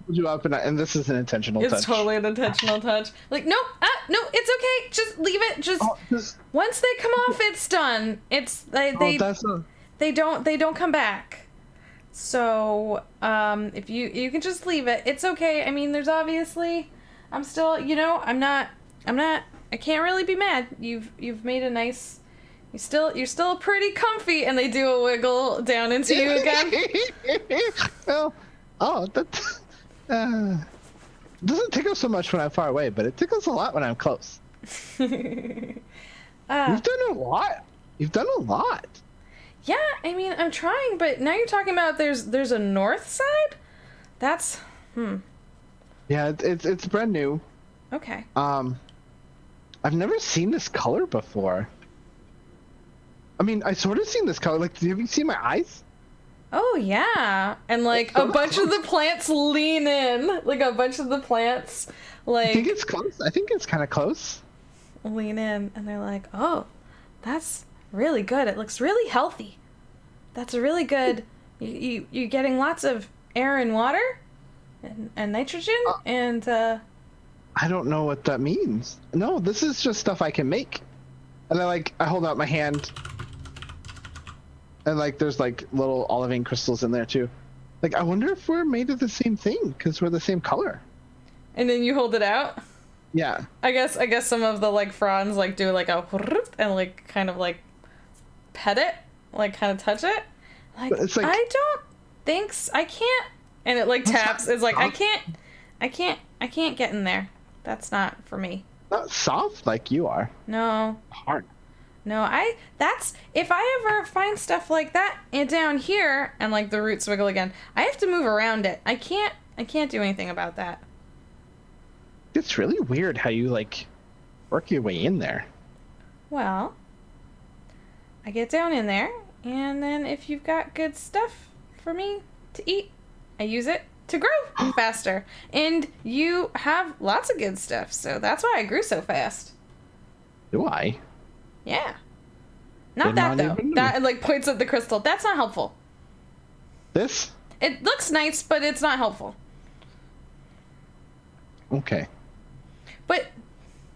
Hold you up, and this is an intentional touch. It's totally an intentional touch. Like, no, it's okay. Just leave it. Once they come off, it's done. They don't come back. So, if you can just leave it, it's okay. I mean, there's obviously, I'm still, I can't really be mad. You've made a nice, you're still pretty comfy, and they do a wiggle down into you again. That doesn't tickle so much when I'm far away, but it tickles a lot when I'm close. You've done a lot. Yeah, I mean, I'm trying, but now you're talking about there's a north side? That's, Yeah, it's brand new. Okay. I've never seen this color before. I mean, I sort of seen this color. Like, have you seen my eyes? Oh, yeah. And, like, a bunch of the plants lean in. Like, a bunch of the plants, like... I think it's close. I think it's kind of close. Lean in, and they're like, oh, that's really good. It looks really healthy. That's a really good... You're getting lots of air and water and nitrogen, and... I don't know what that means. No, this is just stuff I can make. And I hold out my hand... And, like, there's, like, little olivine crystals in there, too. Like, I wonder if we're made of the same thing, because we're the same color. And then you hold it out? Yeah. I guess some of the, like, fronds, like, do, like, a... And, like, kind of, like, pet it. Like, kind of touch it. Like, I don't think... I can't... And it, like, taps. It's like, I can't get in there. That's not for me. Not soft like you are. No. Hard. No, if I ever find stuff like that down here, and, like, the roots wiggle again, I have to move around it. I can't do anything about that. It's really weird how you, like, work your way in there. Well, I get down in there, and then if you've got good stuff for me to eat, I use it to grow faster. And you have lots of good stuff, so that's why I grew so fast. Do I? Yeah. Not that, though. That, like, points at the crystal. That's not helpful. This? It looks nice, but it's not helpful. Okay. But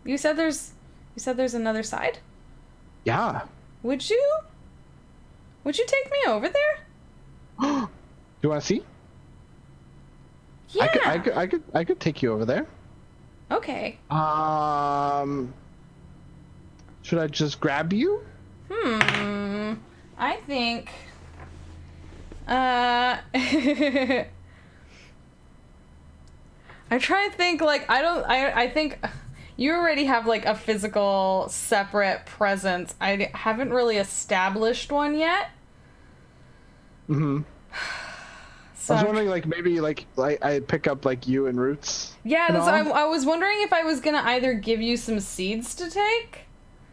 you said there's another side? Yeah. Would you take me over there? Do you want to see? Yeah. I could take you over there. Okay. Should I just grab you? I think... I'm trying to think, like, I think you already have, like, a physical, separate presence. I haven't really established one yet. Mm-hmm. So I was wondering, like, maybe, like I pick up, like, you and roots. Yeah, I was wondering if I was gonna either give you some seeds to take.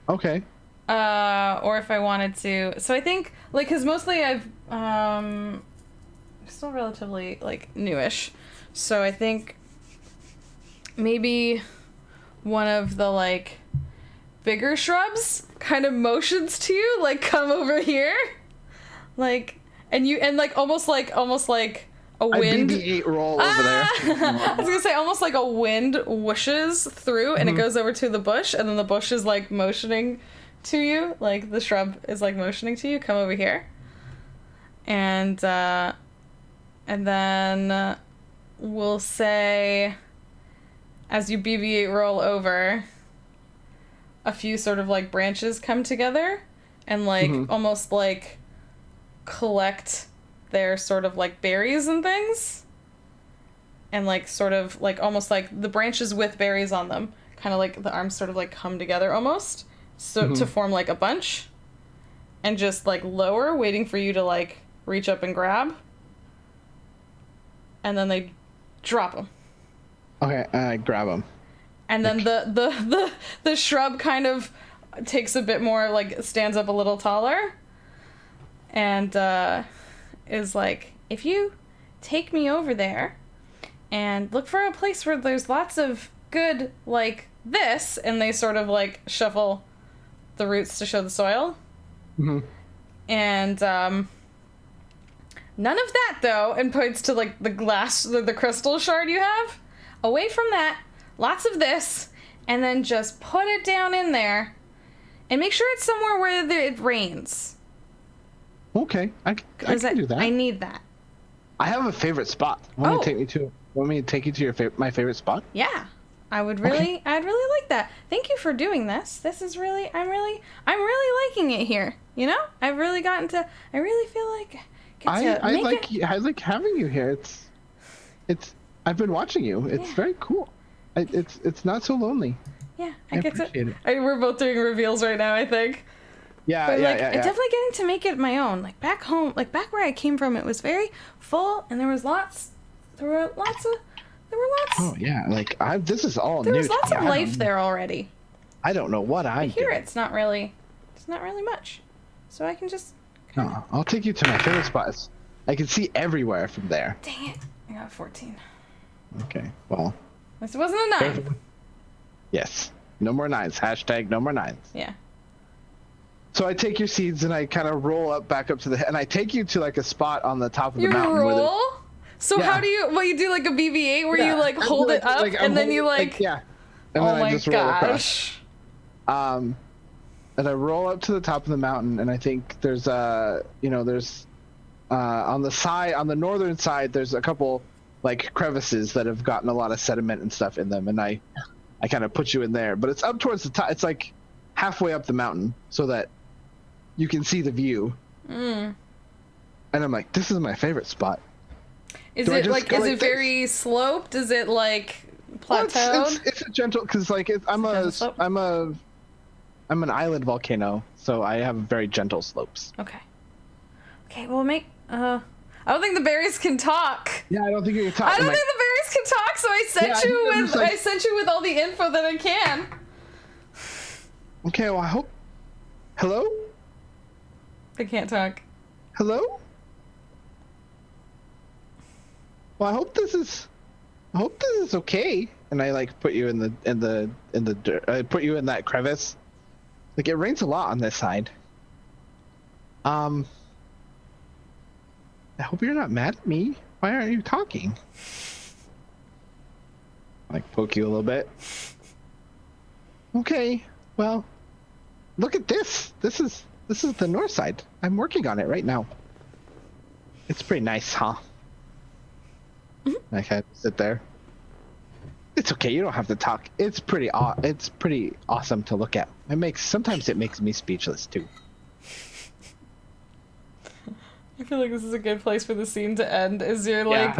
Okay. Or if I wanted to. So I think, like, because mostly I've, still relatively, like, newish. So I think maybe one of the like bigger shrubs kind of motions to you, like, come over here, like, and like almost like a wind. I BB-8 roll over there. I was gonna say almost like a wind whooshes through and it goes over to the bush, and then the bush is like motioning to you, like the shrub is like motioning to you, come over here. And then we'll say, as you BB-8 roll over, a few sort of like branches come together and like almost like collect their sort of like berries and things, and like sort of like almost like the branches with berries on them, kind of like the arms sort of like come together almost, so to form like a bunch, and just like lower, waiting for you to like reach up and grab, and then they drop them. Okay, I grab them. And then the shrub kind of takes a bit more, like, stands up a little taller, and is like, if you take me over there and look for a place where there's lots of good, like, this, and they sort of, like, shuffle the roots to show the soil. And none of that, though, and points to, like, the glass, the crystal shard you have. Away from that, lots of this, and then just put it down in there, and make sure it's somewhere where it rains. Okay, I can do that. I need that. I have a favorite spot. Want me to take you to my favorite spot? Yeah, I'd really like that. Thank you for doing this. This is really, I'm really liking it here. You know, I've really gotten to. I really feel like I like having you here. It's. I've been watching you. It's very cool. It's not so lonely. Yeah, I appreciate it. We're both doing reveals right now, I think. Yeah, but yeah. I'm definitely getting to make it my own. Like back home, like back where I came from, it was very full, and there were lots. Oh yeah, like this is all new. There was lots of life there already. I don't know what I'm here. doing. It's not really much, so I can just. No, I'll take you to my favorite spots. I can see everywhere from there. Dang it! I got 14. Okay, well. This wasn't a 9. Yes. No more 9s. Hashtag no more 9s. Yeah. So I take your seeds and I kind of roll back up to the, and I take you to like a spot on the top of the mountain. You roll? So how do you, you do like a BB-8 where you like hold it up and then you like. Yeah. And then I just roll across. And I roll up to the top of the mountain, and I think there's on the northern side, there's a couple like crevices that have gotten a lot of sediment and stuff in them, and I kind of put you in there, but it's up towards the top. It's like halfway up the mountain so that you can see the view. And I'm like, this is my favorite spot. Is it very sloped? Is it like plateaued? It's a gentle, because like I'm an island volcano, so I have very gentle slopes. Okay, well I don't think the berries can talk. Yeah, I don't think you can talk. I don't think the berries can talk, so I sent you with all the info that I can. Okay, well I hope. Hello? They can't talk. Hello? Well, I hope this is okay. And I like put you in the dirt. I put you in that crevice. Like, it rains a lot on this side. I hope you're not mad at me. Why aren't you talking? Like, poke you a little bit. Okay, well, look at this. This is the north side. I'm working on it right now. It's pretty nice, huh? I kind of sit there. It's okay. You don't have to talk. It's pretty awesome to look at. Sometimes it makes me speechless too. I feel like this is a good place for the scene to end. Is your little like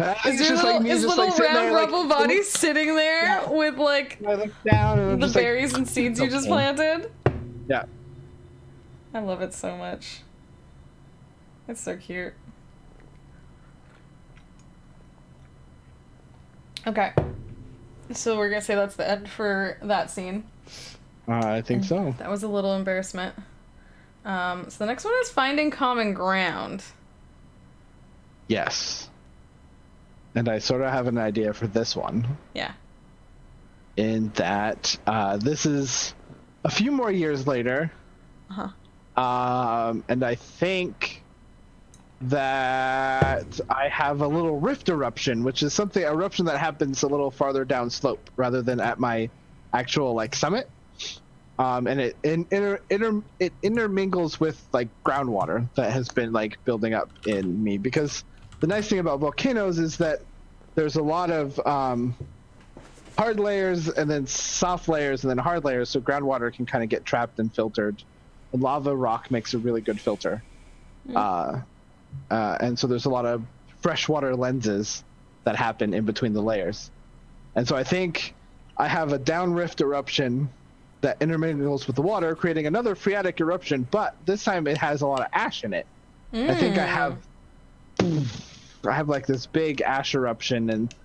round rubble body sitting there with like I look down and the berries and seeds you just planted? Yeah. I love it so much. It's so cute. Okay. So we're gonna say that's the end for that scene. I think so. That was a little embarrassment. So the next one is finding common ground. Yes. And I sort of have an idea for this one. Yeah. in that this is a few more years later. And I think that I have a little rift eruption, which is a eruption that happens a little farther down slope rather than at my actual like summit. And it intermingles with like groundwater that has been like building up in me, because the nice thing about volcanoes is that there's a lot of hard layers and then soft layers and then hard layers, so groundwater can kind of get trapped and filtered. And lava rock makes a really good filter. And so there's a lot of freshwater lenses that happen in between the layers. And so I think I have a down rift eruption that intermingles with the water, creating another phreatic eruption, but this time it has a lot of ash in it. I think I have like this big ash eruption, and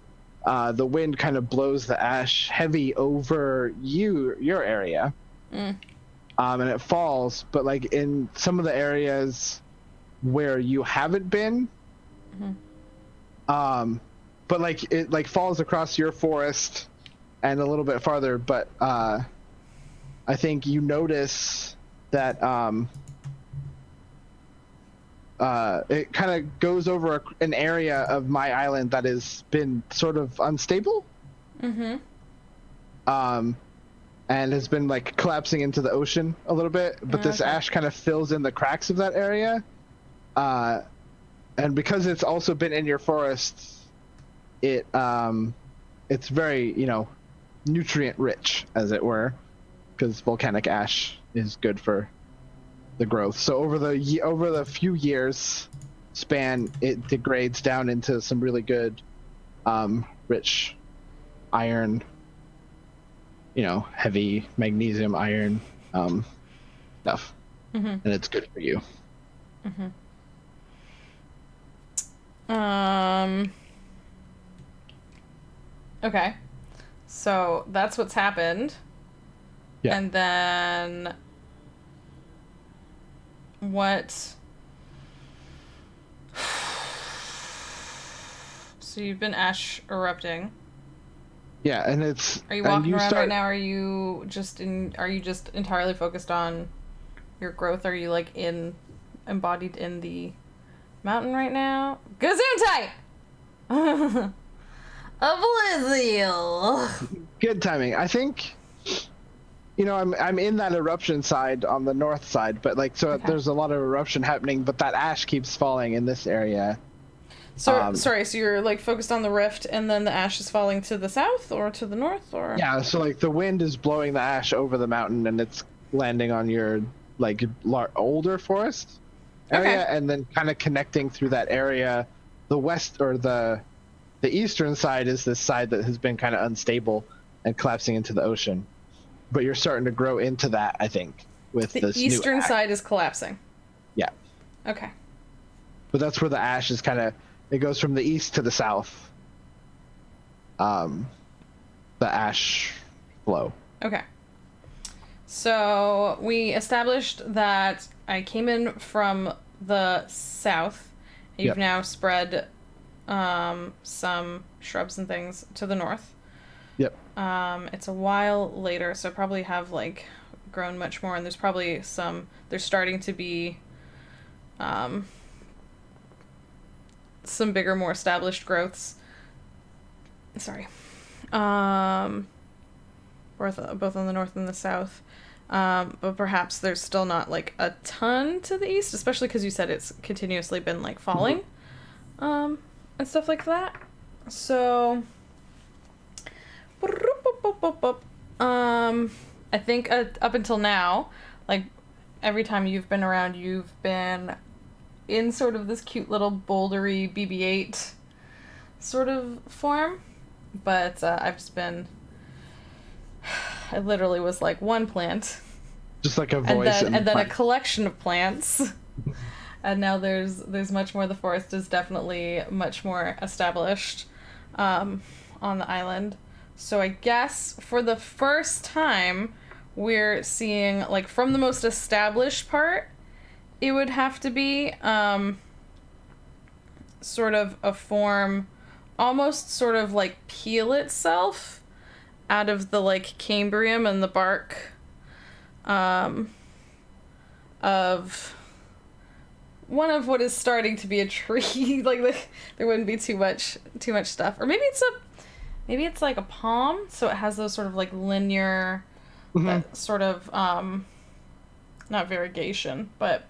the wind kind of blows the ash heavy over your area. And it falls, but like in some of the areas where you haven't been, but like it like falls across your forest and a little bit farther, but I think you notice that it kind of goes over an area of my island that has been sort of unstable. And has been like collapsing into the ocean a little bit, but this ash kind of fills in the cracks of that area. And because it's also been in your forest, it's very, nutrient rich, as it were, because volcanic ash is good for the growth. So over the few years span, it degrades down into some really good, rich iron, heavy magnesium, iron, stuff. And it's good for you. Okay. So that's what's happened. Yeah. And then what? So you've been ash erupting. Yeah, and it's. Are you walking around right now? Are you just entirely focused on your growth? Are you like embodied in the mountain right now? Gesundheit! Oblivion! Good timing. I think, I'm in that eruption side on the north side, but there's a lot of eruption happening, but that ash keeps falling in this area. So sorry, so you're like focused on the rift, and then the ash is falling to the south or to the north, or? Yeah, so like the wind is blowing the ash over the mountain, and it's landing on your like older forest area, and then kind of connecting through that area. The west or the eastern side is this side that has been kind of unstable and collapsing into the ocean, but you're starting to grow into that, I think, with this new eastern ash. side is collapsing. Yeah. Okay. But that's where the ash is it goes from the east to the south. The ash flow. Okay. So we established that I came in from the south. You've now spread some shrubs and things to the north. Yep. It's a while later, so I probably have like grown much more, and there's probably there's starting to be some bigger, more established growths. Sorry. Both on the north and the south. But perhaps there's still not like a ton to the east, especially because you said it's continuously been like falling, and stuff like that. So, I think up until now, like every time you've been around, you've been in sort of this cute little bouldery BB-8 sort of form, but I've just been. I literally was like one plant, just like a voice, and then a collection of plants, and now there's much more. The forest is definitely much more established on the island. So I guess for the first time, we're seeing like from the most established part, it would have to be sort of a form, almost sort of like peel itself out of the like cambrium and the bark of one of what is starting to be a tree. Like there wouldn't be too much stuff, or maybe it's like a palm, so it has those sort of like linear, that sort of not variegation, but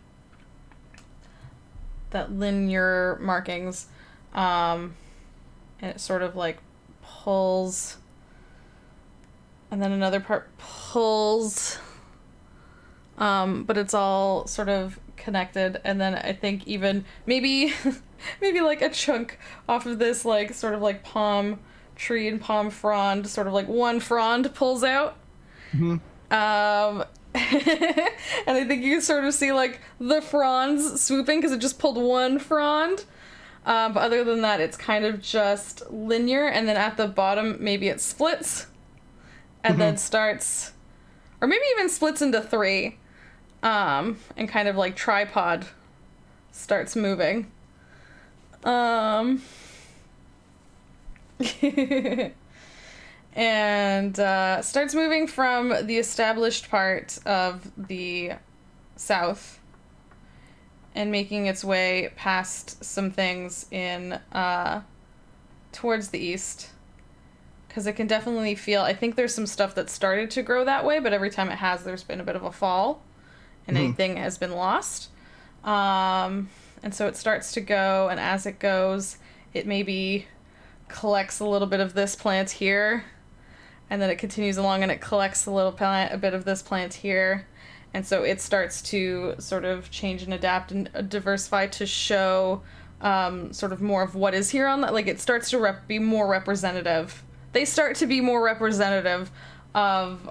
that linear markings, and it sort of like pulls, and then another part pulls, but it's all sort of connected. And then I think even maybe like a chunk off of this like sort of like palm tree and palm frond, sort of like one frond pulls out. And I think you sort of see like the fronds swooping because it just pulled one frond. But other than that, it's kind of just linear, and then at the bottom maybe it splits and then starts, or maybe even splits into three, and kind of like tripod starts moving. And starts moving from the established part of the south and making its way past some things in towards the east, because it can definitely feel, I think there's some stuff that started to grow that way, but every time it has, there's been a bit of a fall and anything has been lost. And so it starts to go, and as it goes, it maybe collects a little bit of this plant here, and then it continues along and it collects a bit of this plant here. And so it starts to sort of change and adapt and diversify to show sort of more of what is here on that. Like it starts to be more representative. They start to be more representative of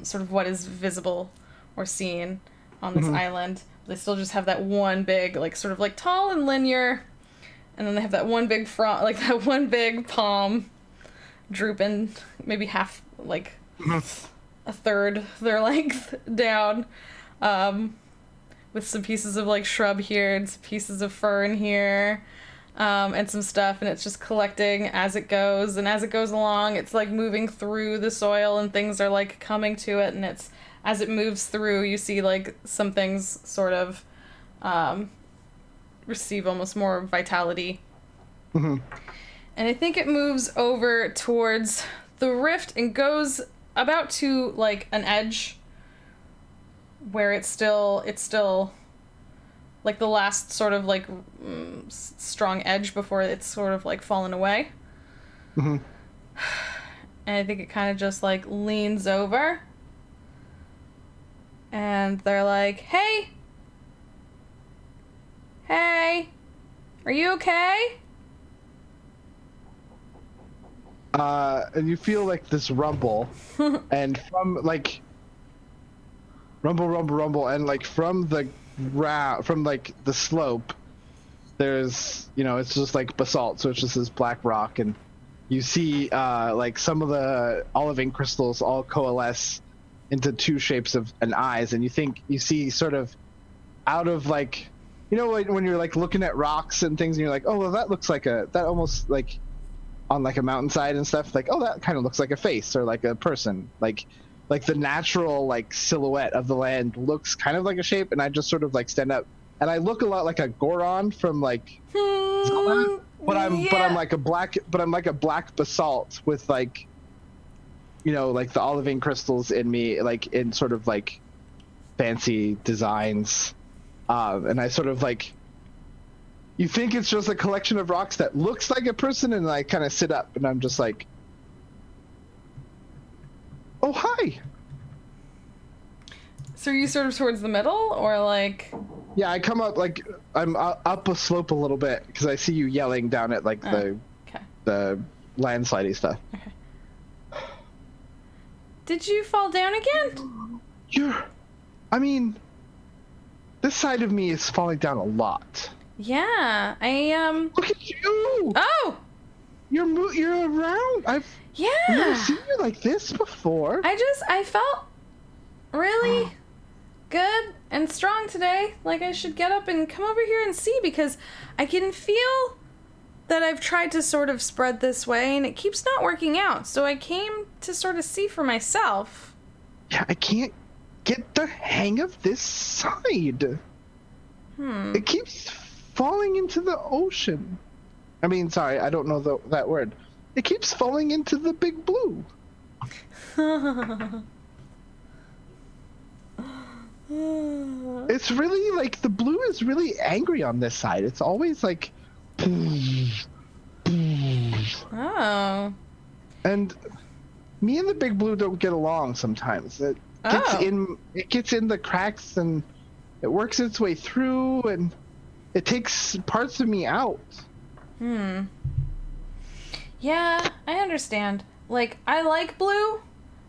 sort of what is visible or seen on this island. They still just have that one big, like sort of like tall and linear, and then they have that one big front, like that one big palm drooping maybe half, like a third their length down, with some pieces of like shrub here and some pieces of fern here, and some stuff, and it's just collecting as it goes, and as it goes along it's like moving through the soil and things are like coming to it, and it's as it moves through you see like some things sort of receive almost more vitality. And I think it moves over towards the rift and goes about to like an edge where it's still like the last sort of like strong edge before it's sort of like fallen away. And I think it kind of just like leans over, and they're like, hey, are you okay? And you feel like this rumble, and from like rumble, and like from the from like the slope, there's, you know, it's just like basalt, so it's just this black rock, and you see like some of the olivine crystals all coalesce into two shapes of an eyes, and you see sort of out of like, you know, when you're like looking at rocks and things and you're like, oh well, that looks like that almost like on like a mountainside and stuff, like, oh, that kind of looks like a face or like a person, like the natural like silhouette of the land looks kind of like a shape, and I just sort of like stand up and I look a lot like a Goron from like Zelda, but I'm like a black basalt with like, you know, like the olivine crystals in me, like in sort of like fancy designs, and I sort of like, you think it's just a collection of rocks that looks like a person, and I kind of sit up and I'm just like, oh, hi. So are you sort of towards the middle, or like? Yeah, I come up, like, I'm up a slope a little bit because I see you yelling down at like the landslidey stuff. Okay. Did you fall down again? I mean, this side of me is falling down a lot. Yeah, Look at you! Oh! You're around. I've never seen you like this before. I felt really good and strong today. Like I should get up and come over here and see, because I can feel that I've tried to sort of spread this way and it keeps not working out. So I came to sort of see for myself. Yeah, I can't get the hang of this side. It keeps falling into the ocean. I mean, sorry, I don't know that word. It keeps falling into the big blue. It's really like the blue is really angry on this side. It's always like, oh. And me and the big blue don't get along sometimes. It gets in the cracks and it works its way through and it takes parts of me out. Yeah, I understand. Like, I like blue,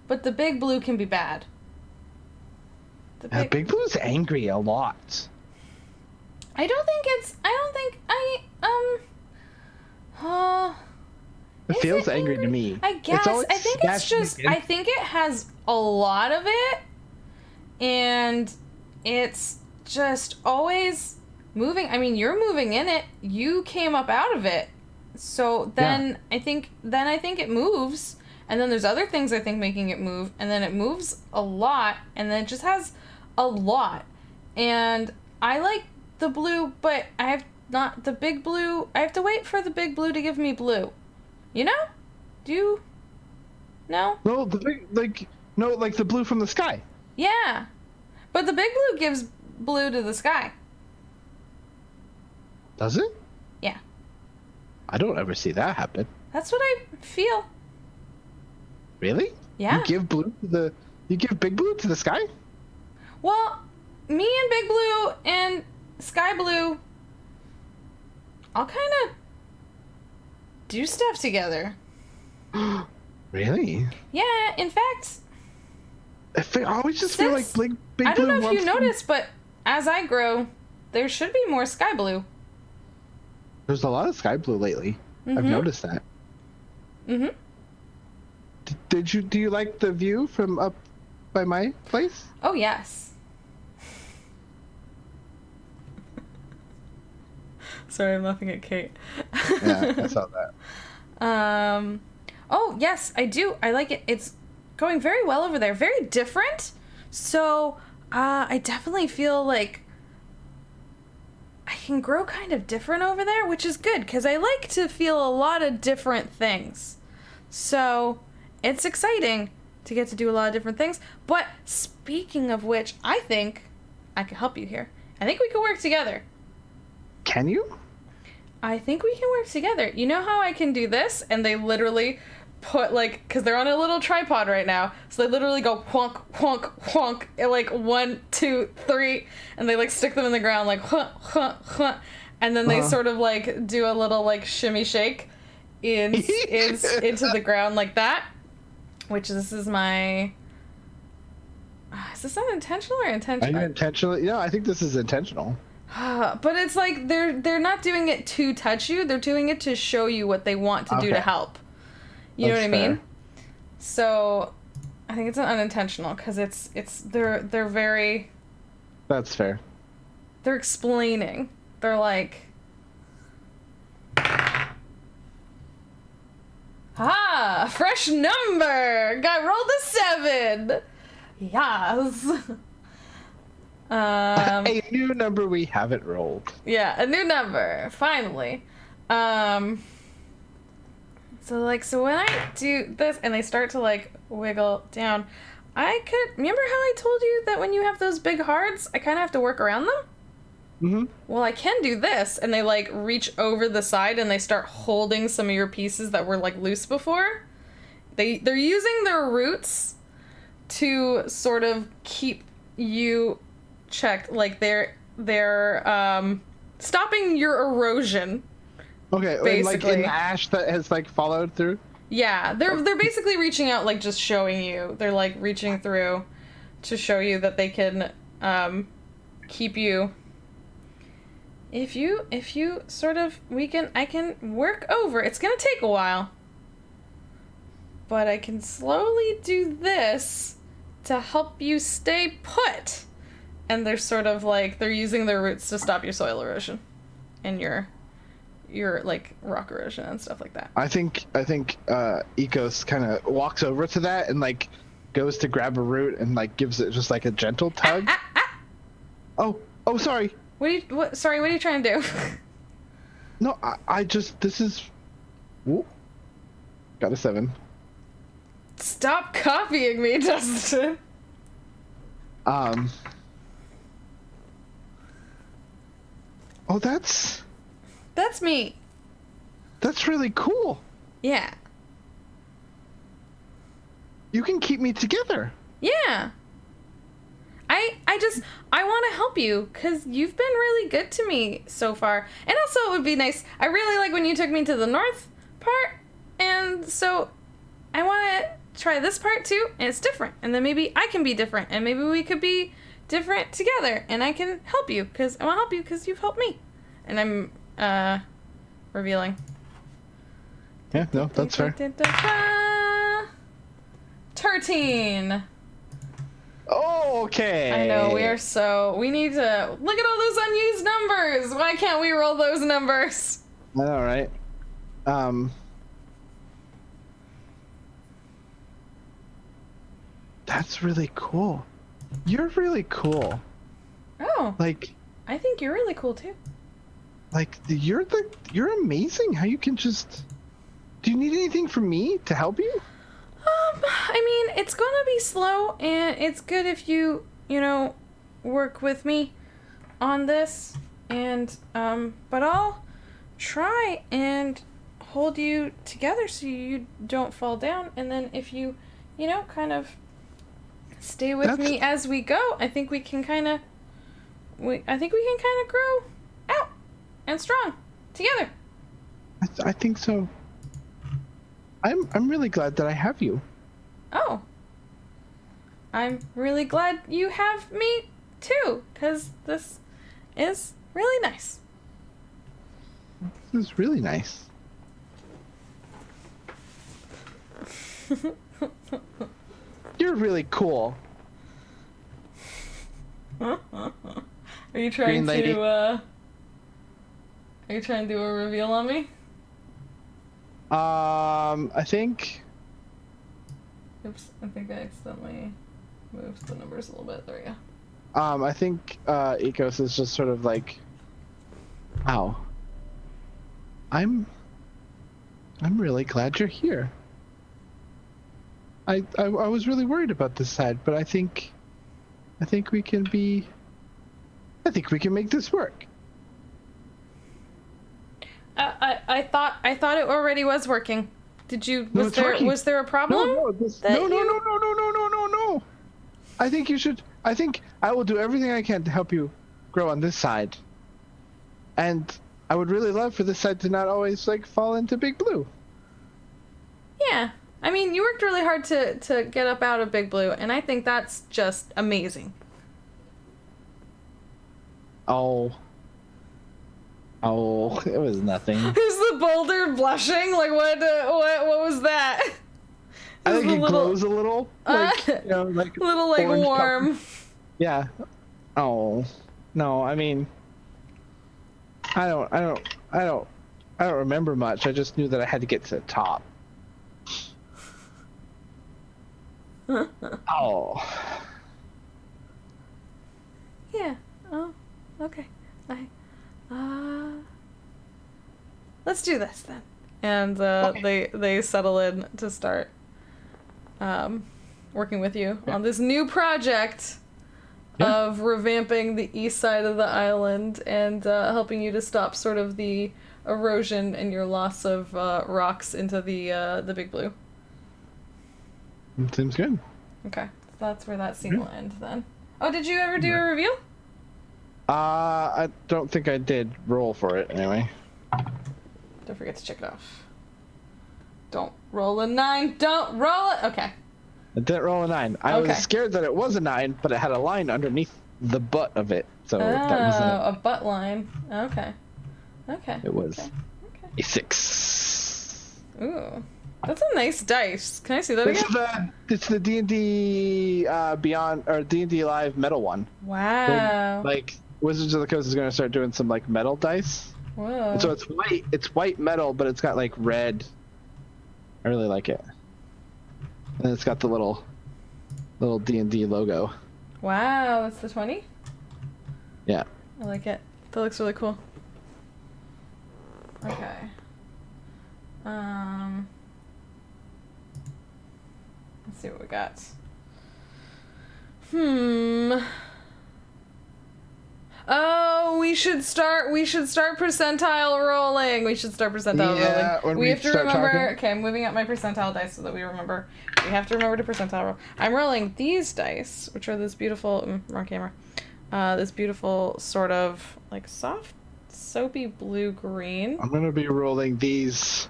but the big blue can be bad. Big Blue's angry a lot. It feels angry to me. I guess. I think it's just, I think it has a lot of it, and it's just always moving. I mean, you're moving in it. You came up out of it. So then I think it moves, and then there's other things I think making it move, and then it moves a lot, and then it just has a lot. And I like the blue, but I have not the big blue. I have to wait for the big blue to give me blue. You know? Do you know? No, like the blue from the sky. Yeah. But the big blue gives blue to the sky. Does it? Yeah. I don't ever see that happen. That's what I feel. Really? Yeah. You give big blue to the sky? Well, me and big blue and sky blue all kind of do stuff together. Really? Yeah, in fact, I always just feel like big blue. I don't know if you noticed, but as I grow, there should be more sky blue. There's a lot of sky blue lately. I've noticed that. Do you like the view from up by my place? Oh, yes. Sorry, I'm laughing at Kate. Yeah, I saw that. Oh, yes, I do. I like it. It's going very well over there. Very different. So, I definitely feel like I can grow kind of different over there, which is good, because I like to feel a lot of different things. So, it's exciting to get to do a lot of different things. But speaking of which, I think I can help you here. I think we can work together. Can you? I think we can work together. You know how I can do this? And they literally put, like, because they're on a little tripod right now, so they literally go quonk, quonk, quonk, at like 1, 2, 3, and they like stick them in the ground like huh, huh, huh, and then they sort of like do a little like shimmy shake into the ground like that. Which this is my. Is this unintentional or intentional? Are you intentional? Yeah, I think this is intentional. But it's like they're not doing it to touch you. They're doing it to show you what they want to do to help. You know what I mean? So, I think it's an unintentional because they're very. That's fair. They're explaining. They're like. Ah, fresh number. Guy rolled a 7. Yes. A new number we haven't rolled. Yeah, a new number. Finally. So when I do this and they start to like wiggle down, remember how I told you that when you have those big hearts, I kind of have to work around them? Mm-hmm. Well, I can do this, and they like reach over the side and they start holding some of your pieces that were like loose before. They're using their roots to sort of keep you checked, like they're stopping your erosion. Okay, basically. Like in the ash that has like followed through. Yeah, they're basically reaching out, like just showing you. They're like reaching through to show you that they can keep you. If you sort of I can work over. It's gonna take a while, but I can slowly do this to help you stay put. And they're sort of like they're using their roots to stop your soil erosion and your your like rock erosion and stuff like that. I think Ecos kind of walks over to that and like goes to grab a root and like gives it just like a gentle tug. Oh, sorry. Sorry, what are you trying to do? No, I just, this is, whoop, got a 7. Stop copying me, Dustin. Oh, that's me. That's really cool. Yeah. You can keep me together. Yeah. I want to help you because you've been really good to me so far. And also it would be nice. I really like when you took me to the north part. And so I want to try this part too. And it's different. And then maybe I can be different. And maybe we could be different together. And I can help you because I want to help you because you've helped me. And I'm revealing. Yeah, no, that's fair. 13. Oh, okay. I know, we need to look at all those unused numbers. Why can't we roll those numbers? I know, right? That's really cool. You're really cool. Oh. Like, I think you're really cool too. Like, you're amazing. How you can just... Do you need anything from me to help you? I mean, it's gonna be slow, and it's good if you work with me on this, and, but I'll try and hold you together so you don't fall down, and then if you, kind of stay with me as we go, I think we can kind of grow out and strong together. I think so. I'm really glad that I have you. Oh. I'm really glad you have me too, because this is really nice. This is really nice. You're really cool. Are you trying to do a reveal on me? I think... Oops, I think I accidentally moved the numbers a little bit. There we go. I think, Ecos is just sort of like, wow. I'm really glad you're here. I was really worried about this side, but I think we can make this work. I thought it already was working. Did you? No, Was there a problem? No. I think you should. I think I will do everything I can to help you grow on this side. And I would really love for this side to not always like fall into Big Blue. Yeah. I mean, you worked really hard to get up out of Big Blue, and I think that's just amazing. Oh, it was nothing. Is the boulder blushing? Like, what was that? I think it glows a little. Like, like a little, like, warm. Color. Yeah. Oh. No, I mean... I don't remember much. I just knew that I had to get to the top. Oh. Yeah. Oh, okay. Let's do this then. And okay. They settle in to start working with you on this new project of revamping the east side of the island and helping you to stop sort of the erosion and your loss of rocks into the Big Blue. Seems good. Okay, so that's where that scene will end then. Oh, did you ever do a reveal? I don't think I did roll for it anyway. Don't forget to check it off. Don't roll a 9. Don't roll it. Okay. I didn't roll a 9. I was scared that it was a 9, but it had a line underneath the butt of it. So that was a butt line. Okay. Okay. It was okay. a 6. Ooh. That's a nice dice. Can I see that again? It's the D&D Beyond or D&D Live metal one. Wow. Like Wizards of the Coast is going to start doing some like metal dice. Whoa. And so it's white. It's white metal, but it's got like red. I really like it. And it's got the little D&D logo. Wow, that's the 20? Yeah. I like it. That looks really cool. Okay. Let's see what we got. Oh, we should start percentile rolling. We should start percentile rolling. When we have to remember. Talking. Okay, I'm moving up my percentile dice so that we remember. We have to remember to percentile roll. I'm rolling these dice, which are this beautiful wrong camera. This beautiful sort of like soft, soapy blue-green. I'm gonna be rolling these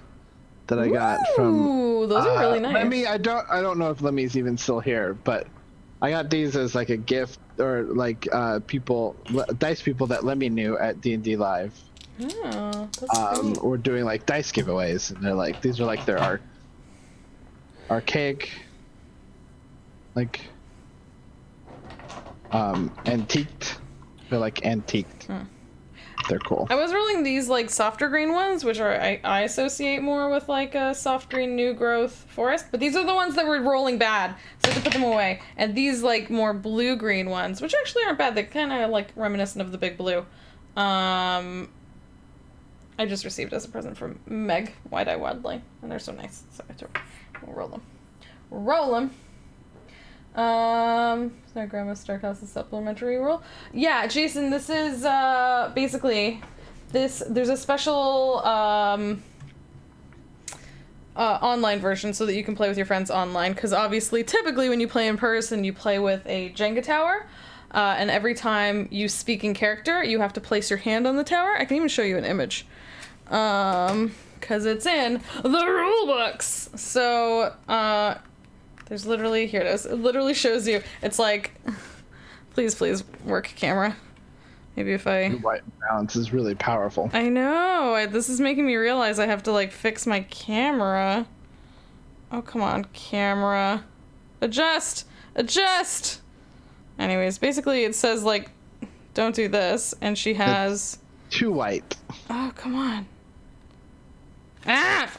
that I got from. Ooh, those are really nice. Lemmy, I don't know if Lemmy's even still here, but I got these as like a gift or like dice people that Lemmy knew at D&D Live. Oh, that's cool. We're doing like dice giveaways, and they're like these are like their archaic, like antiqued. They're like antiqued. They're cool. I was rolling these like softer green ones, which are I associate more with like a soft green new growth forest, but these are the ones that were rolling bad, so I had to put them away. And these like more blue green ones, which actually aren't bad, they're kind of like reminiscent of the big blue. I just received as a present from Meg Wide-Eye Wadley, and they're so nice. So we'll roll them. Roll them. So Grandma's Starcrossed supplementary rule. Yeah, Jason, this is basically there's a special online version so that you can play with your friends online, because obviously typically when you play in person you play with a Jenga tower, and every time you speak in character you have to place your hand on the tower. I can even show you an image because it's in the rule books. So there's literally, here it is. It literally shows you. It's like, please work camera. Maybe if I... White balance is really powerful. I know. This is making me realize I have to like fix my camera. Oh, come on, camera. Adjust! Anyways, basically it says like, don't do this. And she has... It's too white. Oh, come on. Ah!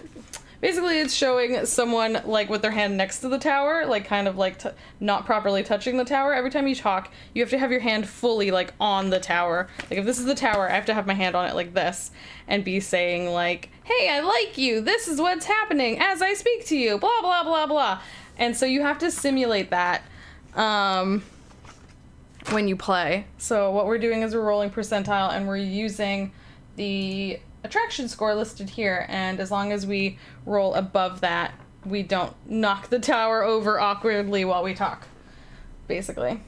Basically, it's showing someone, like, with their hand next to the tower, like, kind of, like, not properly touching the tower. Every time you talk, you have to have your hand fully, like, on the tower. Like, if this is the tower, I have to have my hand on it like this and be saying, like, hey, I like you. This is what's happening as I speak to you. Blah, blah, blah, blah. And so you have to simulate that when you play. So what we're doing is we're rolling percentile, and we're using the attraction score listed here, and as long as we roll above that, we don't knock the tower over awkwardly while we talk, basically.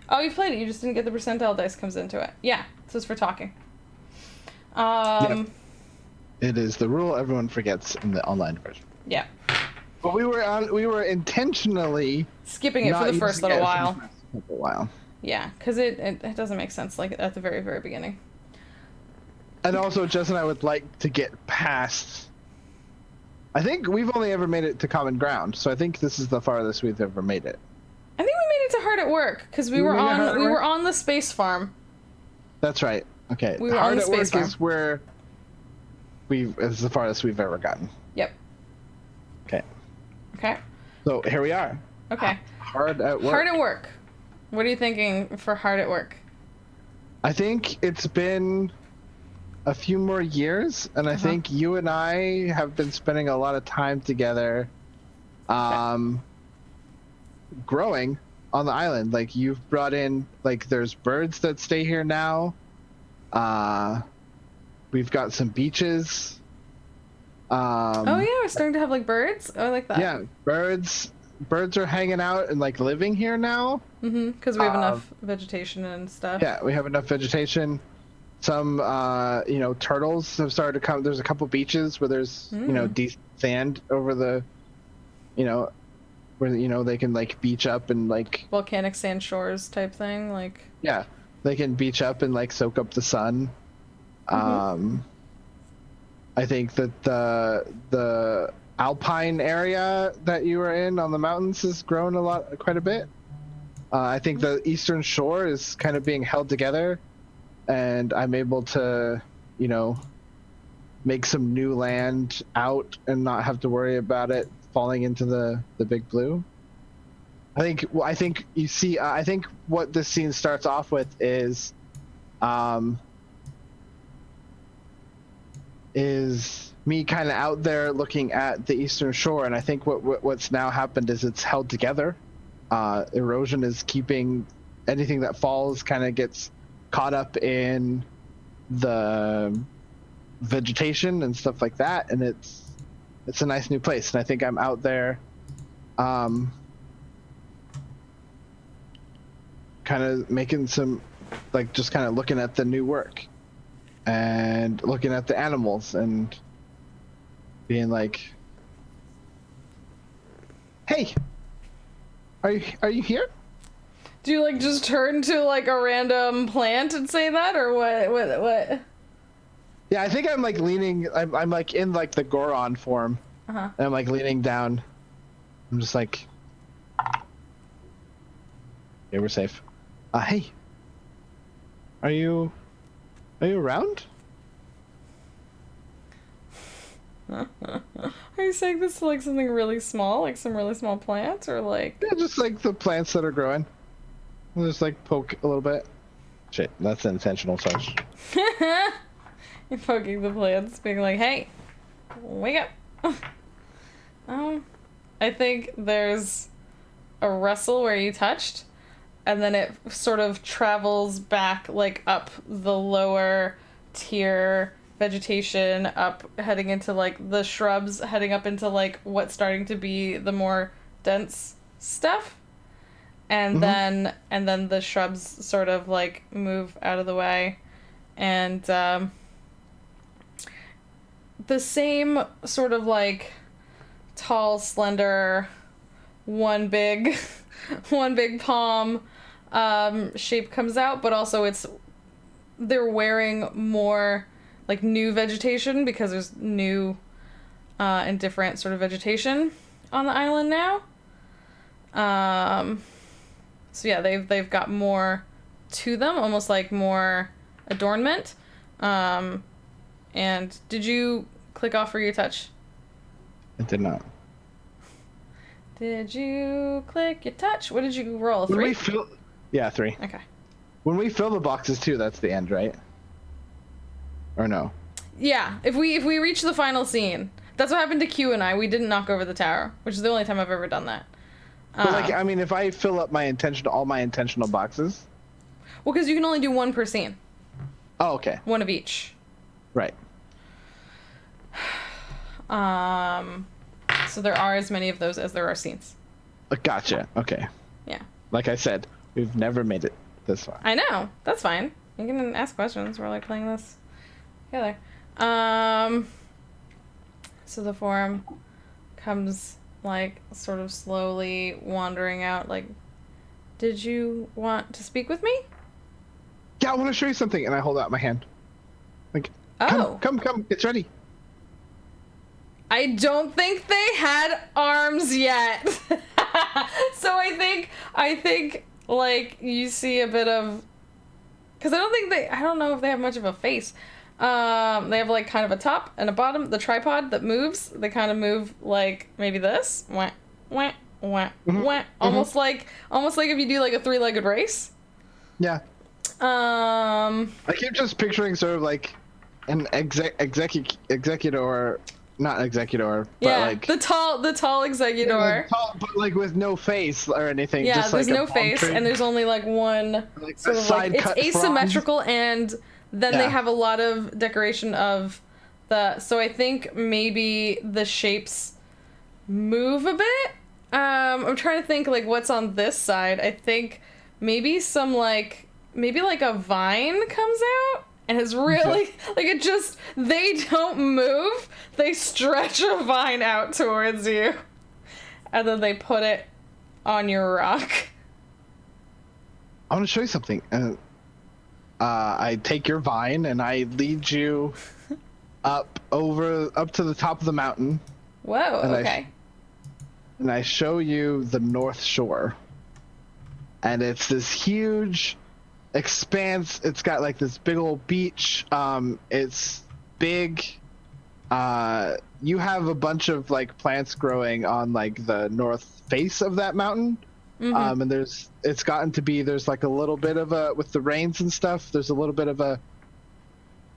Oh, you played it, you just didn't get the percentile dice comes into it. Yeah, this is for talking. Yep. It is the rule everyone forgets in the online version. Yeah. But we were intentionally skipping it for the first little while. Yeah, because it doesn't make sense, like, at the very, very beginning. And also, Jess and I would like to get past... I think we've only ever made it to Common Ground, so I think this is the farthest we've ever made it. I think we made it to Hard at Work, because we were on the space farm. That's right. Okay. We were Hard on the at space Work farm. is where is the farthest we've ever gotten. Yep. Okay. So here we are. Okay. Hard at Work. Hard at Work. What are you thinking for Hard at Work? I think it's been a few more years, and I think you and I have been spending a lot of time together growing on the island. Like, you've brought in, like, there's birds that stay here now. We've got some beaches. Oh yeah, we're starting to have like birds. Oh, I like that. Yeah, birds are hanging out and like living here now. Because we have enough vegetation and stuff. Yeah, we have enough vegetation. Some turtles have started to come. There's a couple beaches where there's decent sand over the where they can like beach up and like volcanic sand shores type thing, like. Yeah, they can beach up and like soak up the sun. I think that the alpine area that you were in on the mountains has grown quite a bit. I think the eastern shore is kind of being held together and I'm able to, you know, make some new land out and not have to worry about it falling into the big blue. I think you see. I think what this scene starts off with is me kind of out there looking at the eastern shore, and I think what's now happened is it's held together. Erosion is keeping anything that falls kind of gets caught up in the vegetation and stuff like that, and it's a nice new place. And I think I'm out there kind of making some, like, just kind of looking at the new work and looking at the animals and being like, hey, are you here? Do you like just turn to like a random plant and say that, or what? Yeah, I think I'm like leaning. I'm like in like the Goron form. And I'm like leaning down. I'm just like, okay, we're safe. Hey, are you around? Are you saying this to like something really small, like some really small plants, or like? Yeah, just like the plants that are growing. I'll just like poke a little bit. Shit, that's an intentional touch. You're poking the plants, being like, "Hey, wake up!" I think there's a rustle where you touched, and then it sort of travels back, like up the lower tier vegetation, up heading into like the shrubs, heading up into like what's starting to be the more dense stuff. And then the shrubs sort of like move out of the way, and the same sort of like tall, slender, one big palm shape comes out, but also they're wearing more like new vegetation because there's new and different sort of vegetation on the island now. So yeah, they've got more to them, almost like more adornment. And did you click off for your touch? I did not. Did you click your touch? What did you roll? 3? Yeah, 3. Okay. When we fill the boxes too, that's the end, right? Or no? Yeah, if we reach the final scene. That's what happened to Q and I. We didn't knock over the tower, which is the only time I've ever done that. But like, I mean, if I fill up all my intentional boxes. Well, because you can only do 1 per scene. Oh, okay. 1 of each. Right. So there are as many of those as there are scenes. Gotcha. Okay. Yeah. Like I said, we've never made it this far. I know. That's fine. You can ask questions. We're like playing this together. So the form comes like sort of slowly wandering out, like, did you want to speak with me? Yeah, I want to show you something. And I hold out my hand. Like, come, it's ready. I don't think they had arms yet. So I think like you see a bit of, because I don't know if they have much of a face. They have like kind of a top and a bottom. The tripod that moves, they kind of move like maybe this, wah, wah, wah, wah. Almost like if you do like a 3-legged race. Yeah. I keep just picturing sort of like an executor, not executor, but yeah, like the tall executor. Yeah, like tall, but like with no face or anything. Yeah, just there's like no face, tree. and there's only like one like sort of like it's asymmetrical, and then they have a lot of decoration of the. So I think maybe the shapes move a bit. I'm trying to think like what's on this side. I think maybe maybe a vine comes out. And it's really, like, it just, they don't move. They stretch a vine out towards you. And then they put it on your rock. I want to show you something. I take your vine and I lead you up to the top of the mountain. Whoa, okay. And I show you the North Shore. And it's this huge expanse. It's got like this big old beach. It's big. You have a bunch of like plants growing on like the north face of that mountain. And it's gotten to be, there's like a little bit of a, with the rains and stuff, there's a little bit of a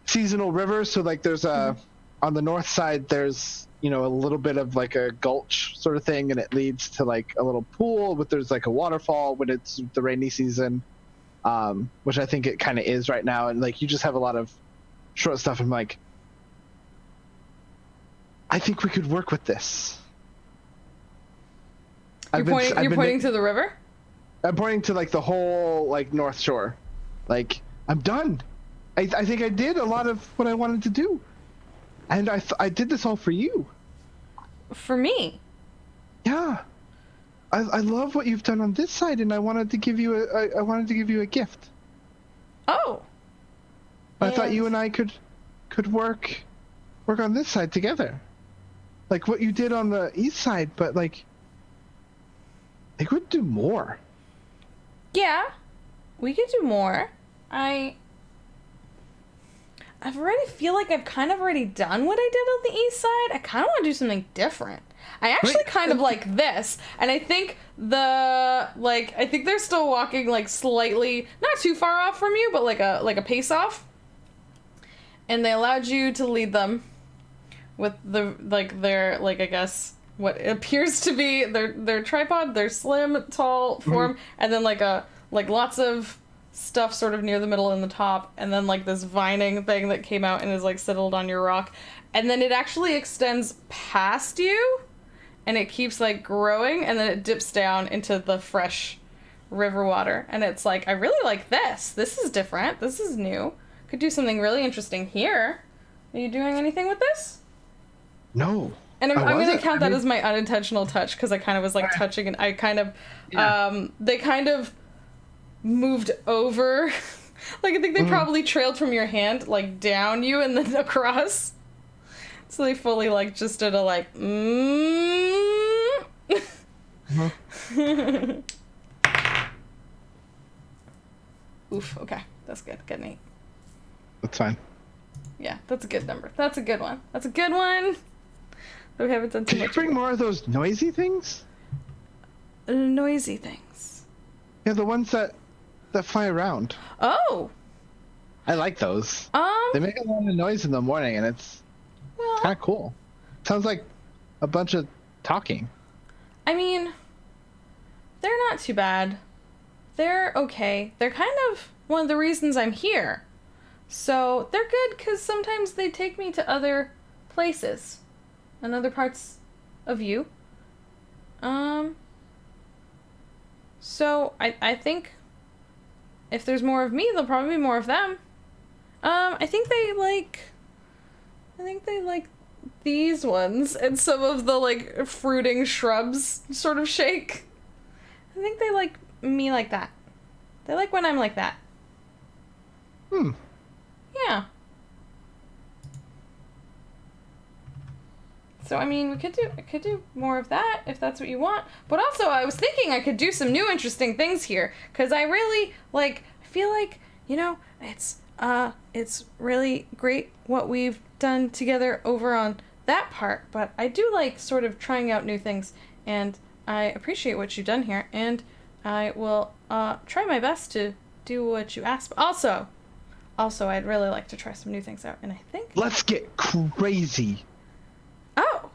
seasonal river. So like there's a, on the north side, there's, you know, a little bit of like a gulch sort of thing, and it leads to like a little pool, but there's like a waterfall when it's the rainy season, which I think it kind of is right now. And like, you just have a lot of short stuff. I'm like, I think we could work with this. You're pointing to the river? I'm pointing to like the whole like North Shore. Like, I'm done. I think I did a lot of what I wanted to do. And I did this all for you. For me? Yeah. I love what you've done on this side, and I wanted to give you a gift. Oh. I thought you and I could work on this side together. Like what you did on the east side, but like they could do more. Yeah, we could do more. I already feel like I've kind of already done what I did on the east side. I kind of want to do something different. I actually kind of like this, and I think I think they're still walking like slightly, not too far off from you, but like a pace off. And they allowed you to lead them with their I guess what appears to be their tripod, their slim, tall form, and then like lots of stuff sort of near the middle and the top, and then like this vining thing that came out and is like settled on your rock, and then it actually extends past you, and it keeps like growing, and then it dips down into the fresh river water, and it's like, I really like this. This is different. This is new. Could do something really interesting here. Are you doing anything with this? No. And I'm going to count that as my unintentional touch, because I kind of was like touching, and I kind of, they kind of moved over. Like, I think they probably trailed from your hand, like down you and then across. So they fully like just did a like, Oof, okay. That's good. Good, Nate. That's fine. Yeah, that's a good number. That's a good one. That's a good one. We haven't done too much. Can you bring more of those noisy things? Noisy things. Yeah, the ones that fly around. Oh. I like those. They make a lot of noise in the morning, and it's kind of cool. Sounds like a bunch of talking. I mean, they're not too bad. They're okay. They're kind of one of the reasons I'm here. So they're good because sometimes they take me to other places and other parts of you. So I think if there's more of me, there'll probably be more of them. I think they like these ones and some of the like fruiting shrubs sort of shake. I think they like me like that. They like when I'm like that. Yeah. So I mean, I could do more of that if that's what you want. But also, I was thinking I could do some new interesting things here, because I really I feel like, you know, it's really great what we've done together over on that part, but I do like sort of trying out new things, and I appreciate what you've done here, and I will try my best to do what you asked. Also, I'd really like to try some new things out, and I think... Let's get crazy. Oh.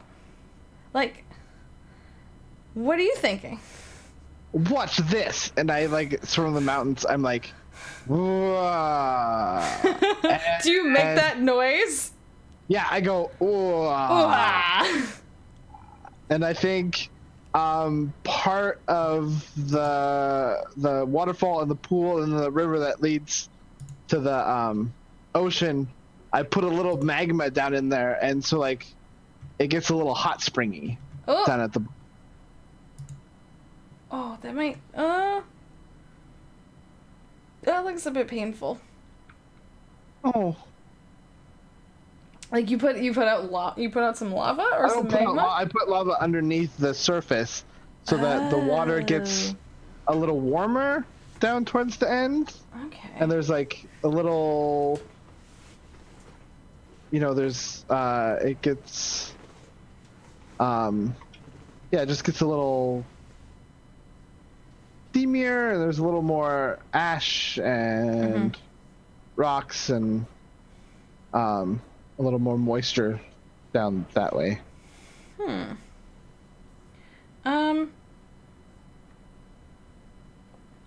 Like, what are you thinking? Watch this. And I, like, from the mountains, I'm like, whoa. Do you make that noise? Yeah, I go, whoa. And I think part of the waterfall and the pool and the river that leads to the ocean, I put a little magma down in there, and so like it gets a little hot springy down at the... Oh, that might that looks a bit painful. Oh. Like you put out some lava or some magma? I put lava underneath the surface so that the water gets a little warmer, down towards the end. Okay. And there's like a little, there's it gets it just gets a little steamier, and there's a little more ash and rocks and a little more moisture down that way.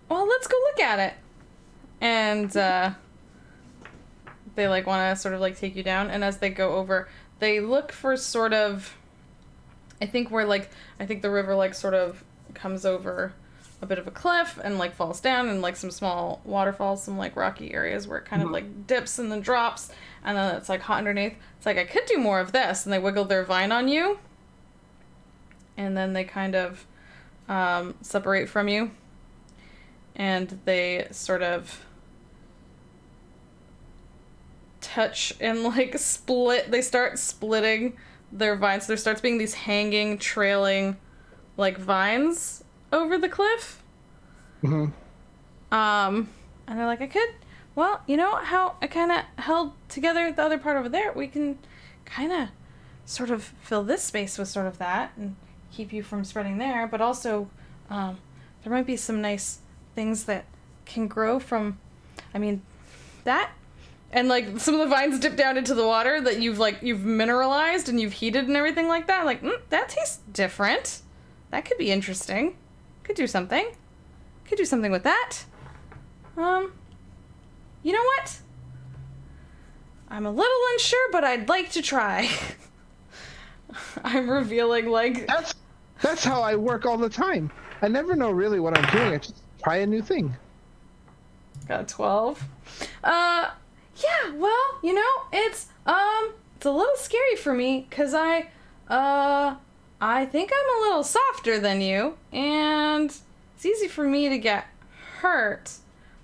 Well, let's go look at it. And they like want to sort of like take you down, and as they go over, they look for sort of, I think the river like sort of comes over a bit of a cliff and like falls down, and like some small waterfalls, some like rocky areas where it kind of like dips and then drops, and then it's like hot underneath. It's like, I could do more of this, and they wiggle their vine on you, and then they kind of separate from you, and they sort of touch and like split. They start splitting their vines. There starts being these hanging, trailing like vines over the cliff. And they're like, well, you know how I kind of held together the other part over there? We can kind of sort of fill this space with sort of that and keep you from spreading there, but also there might be some nice things that can grow from, that. And like some of the vines dip down into the water that you've mineralized and you've heated and everything like that. Like, that tastes different. That could be interesting. Could do something. Could do something with that. You know what? I'm a little unsure, but I'd like to try. I'm revealing like... That's how I work all the time. I never know really what I'm doing. I just try a new thing. Got a 12. Yeah, well, it's a little scary for me, because I think I'm a little softer than you, and it's easy for me to get hurt,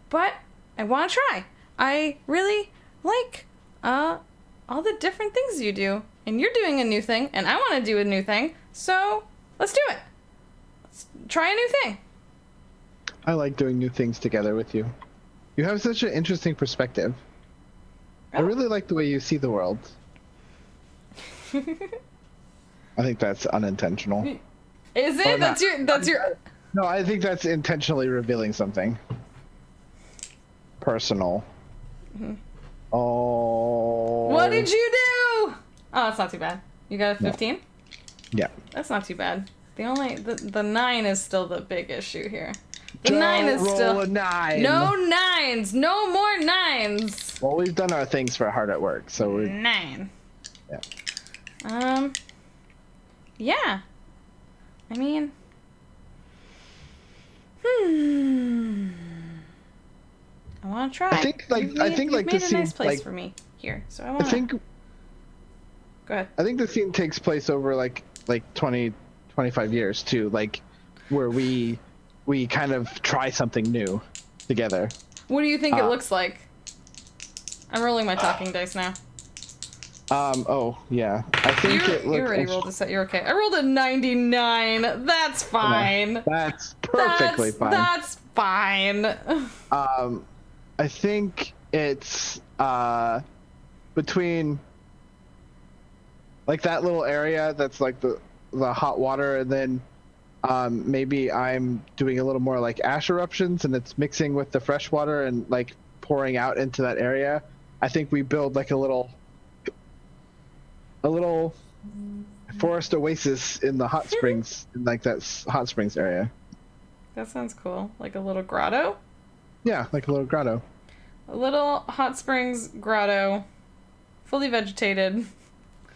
but I want to try. I really like all the different things you do, and you're doing a new thing, and I want to do a new thing, so let's do it. Let's try a new thing. I like doing new things together with you. You have such an interesting perspective. I really like the way you see the world. I think that's unintentional. Is it? That's your... No, I think that's intentionally revealing something personal. Oh. What did you do? Oh, that's not too bad. You got a 15? Yeah. That's not too bad. The 9 is still the big issue here. The 9 is still... roll a 9. No 9s! No more 9s! Well, we've done our things for Hard at Work, so we're... 9. Yeah. Yeah. I want to try. I think you've made this a scene, nice place for me here, so I want to... Go ahead. I think the scene takes place over like 20, 25 years too, like where we kind of try something new together. What do you think it looks like? I'm rolling my talking dice now. Oh yeah, I think it looks... You already rolled a set. You're okay. I rolled a 99. That's fine. That's perfectly fine. That's fine. I think it's between like that little area that's like the hot water, and then maybe I'm doing a little more like ash eruptions, and it's mixing with the fresh water and like pouring out into that area. I think we build like a little forest oasis in the hot springs, in like that hot springs area. That sounds cool. Like a little grotto? Yeah, like a little grotto. A little hot springs grotto, fully vegetated.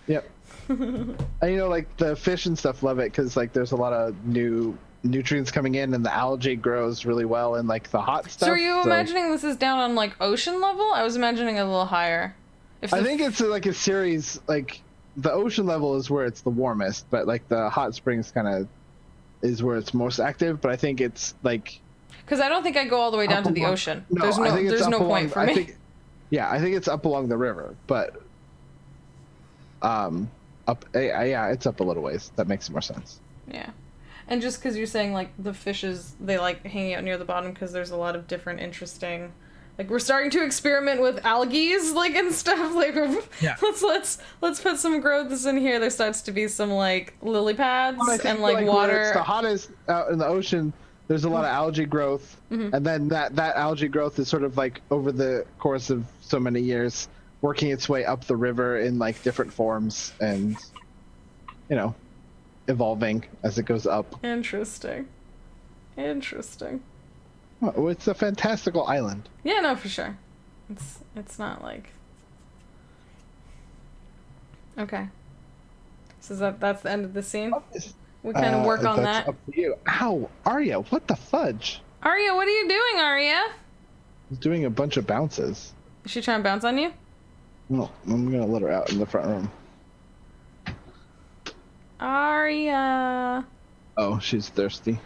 Yep. And like the fish and stuff love it because like there's a lot of new nutrients coming in, and the algae grows really well in like the hot stuff. So are you imagining this is down on like ocean level? I was imagining a little higher. I think it's like a series, like the ocean level is where it's the warmest, but like the hot springs kind of is where it's most active. But I think it's like... Because I don't think I go all the way down to the ocean. No, there's no point for me. I think it's up along the river, but it's up a little ways. That makes more sense. Yeah. And just because you're saying, like, the fishes, they like hanging out near the bottom because there's a lot of different interesting... Like, we're starting to experiment with algaes, like, and stuff. Like, Yeah. let's put some growths in here. There starts to be some, like, lily pads and, like, where water. it's the hottest out in the ocean, there's a lot of algae growth. And then that algae growth is sort of, like, over the course of so many years, working its way up the river in, like, different forms and, you know, evolving as it goes up. Interesting. Oh, it's a fantastical island. Yeah, no, for sure. It's not like... Okay. So that's the end of the scene? We kind of work on that. Up to you. Ow, Arya, what the fudge? Arya, what are you doing, Arya? She's doing a bunch of bounces. Is she trying to bounce on you? No, I'm gonna let her out in the front room. Arya. Oh, she's thirsty.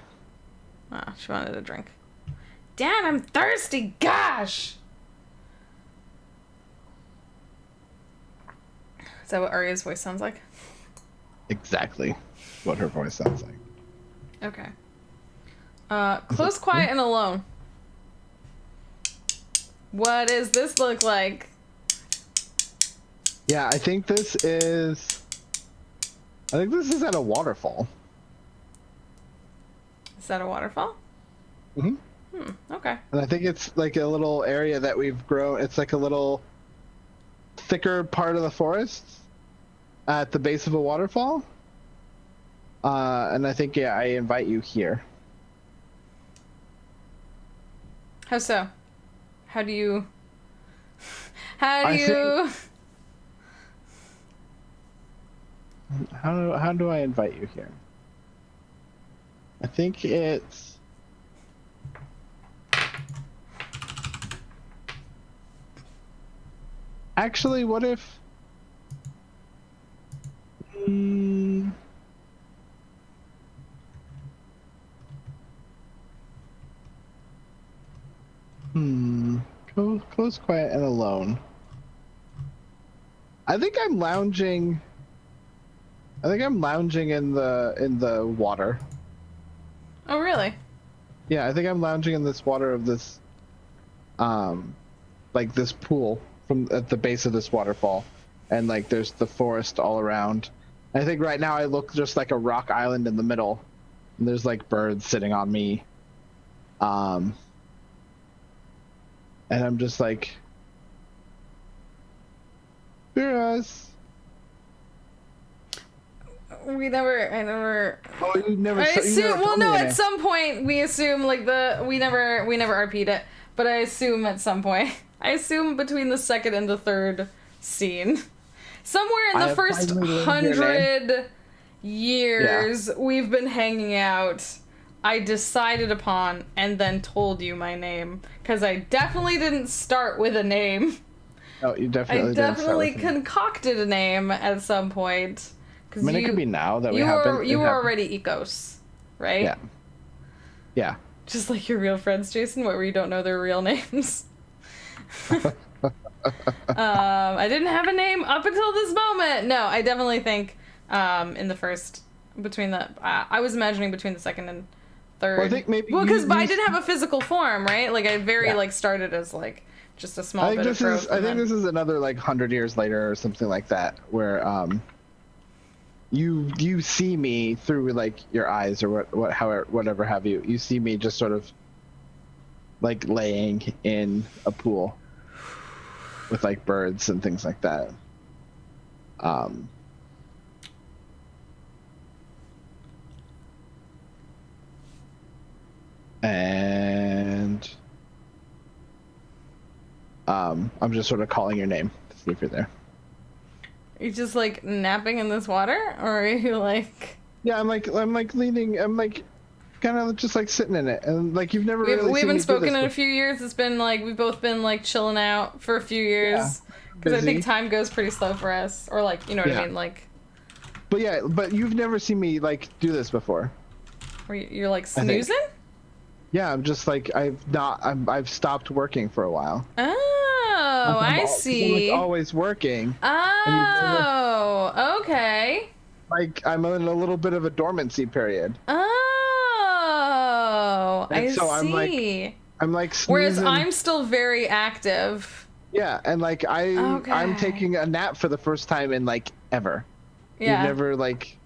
Ah, she wanted a drink. Damn, I'm thirsty, gosh! Is that what Arya's voice sounds like? Exactly what her voice sounds like. Okay. Close, quiet, and alone. What does this look like? Yeah, I think this is at a waterfall. Is that a waterfall? Mm-hmm. Okay. And I think it's like a little area that we've grown. It's like a little thicker part of the forest at the base of a waterfall. And I think, yeah, I invite you here. How so? How do you... How do I invite you here? I think it's... Actually, what if... Close, quiet, and alone. I think I'm lounging in the water. Oh, really? Yeah, I think I'm lounging in this water of this, like this pool at the base of this waterfall, and like there's the forest all around. I think right now I look just like a rock island in the middle, and there's like birds sitting on me. And I'm just like, Beerus. I never. Oh, you never. I assume. Well, no. At some point, we assume like we never RP'd it, but I assume at some point. I assume between the second and the third scene, somewhere in the first 100 years we've been hanging out, I decided upon and then told you my name, because I definitely didn't start with a name. Oh, you definitely. I definitely concocted a name at some point. I mean, it could be now that we happen. You were already Ecos, right? Yeah. Yeah. Just like your real friends, Jason, where you don't know their real names. I didn't have a name up until this moment. No, I definitely think in the first, between the, I was imagining between the second and third. Well, I think maybe because I didn't have a physical form, right? Like I like started as like just a small bit of growth. I think this is another like 100 years later or something like that, where you see me through like your eyes or whatever have you. You see me just sort of like laying in a pool with like birds and things like that. And I'm just sort of calling your name to see if you're there. Are you just like napping in this water, or are you like? Yeah, I'm like leaning. I'm like kind of just like sitting in it, and like you've never. We haven't spoken in a few years. It's been like we've both been like chilling out for a few years because I think time goes pretty slow for us, or like you know what I mean, like. But yeah, but you've never seen me like do this before. Where you're like snoozing? Yeah, I'm just like I've stopped working for a while. Oh, I see. I'm like always working. Oh, okay. Like I'm in a little bit of a dormancy period. Oh. And I so see. I'm like Whereas snoozing. I'm still very active. Yeah, and like I'm Okay. taking a nap for the first time in like ever. You've Yeah. never like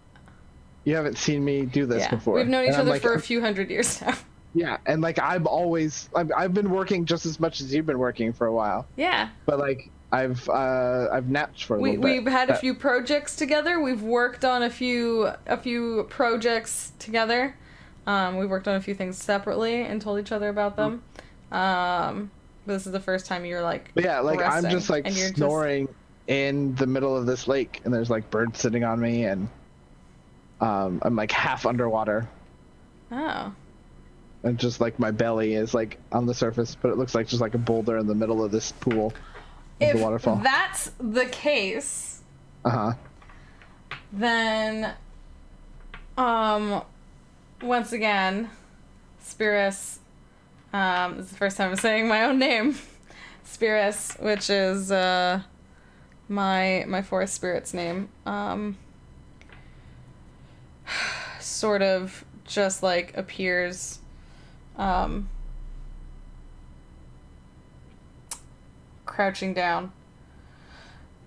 you haven't seen me do this Yeah. before. We've known And each I'm other like, for a few hundred years now. yeah, and like I've been working just as much as you've been working for a while. Yeah. But like I've napped for a little bit. We've had a few projects together. We've worked on a few projects together. We've worked on a few things separately and told each other about them. This is the first time you're like But yeah, like resting, I'm just like and you're snoring in the middle of this lake, and there's like birds sitting on me, and I'm like half underwater. Oh. And just like my belly is like on the surface, but it looks like just like a boulder in the middle of this pool of If the waterfall. that's the case, then once again, Spirus, this is the first time I'm saying my own name. Spirus, which is my forest spirit's name. Sort of just like appears crouching down.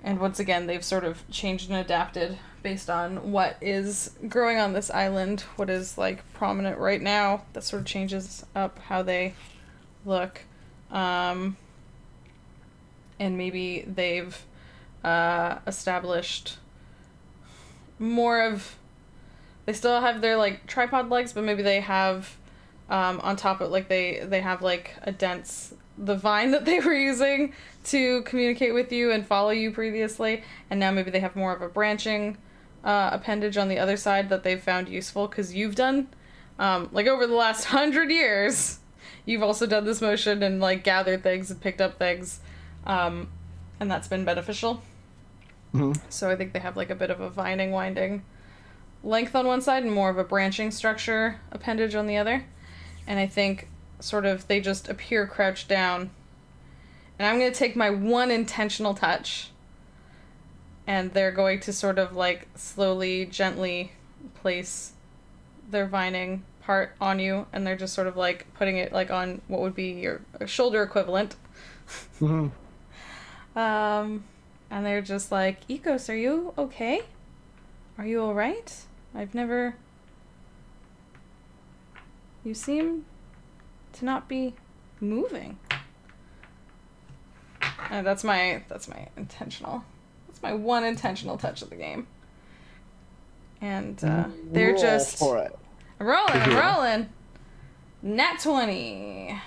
And once again, they've sort of changed and adapted based on what is growing on this island, what is like prominent right now. That sort of changes up how they look. And maybe they've established more of... They still have their like tripod legs, but maybe they have on top of like they have like a dense the vine that they were using to communicate with you and follow you previously, and now maybe they have more of a branching appendage on the other side that they've found useful because you've done like over the last 100 years you've also done this motion and like gathered things and picked up things, and that's been beneficial. So I think they have like a bit of a vining winding length on one side and more of a branching structure appendage on the other. And I think sort of they just appear crouched down. And I'm going to take my one intentional touch. And they're going to sort of like slowly, gently place their vining part on you. And they're just sort of like putting it like on what would be your shoulder equivalent. And they're just like, Ecos, are you okay? Are you alright? You seem to not be moving. That's my one intentional touch of the game. And they're Roll just for it. I'm rolling. Nat 20.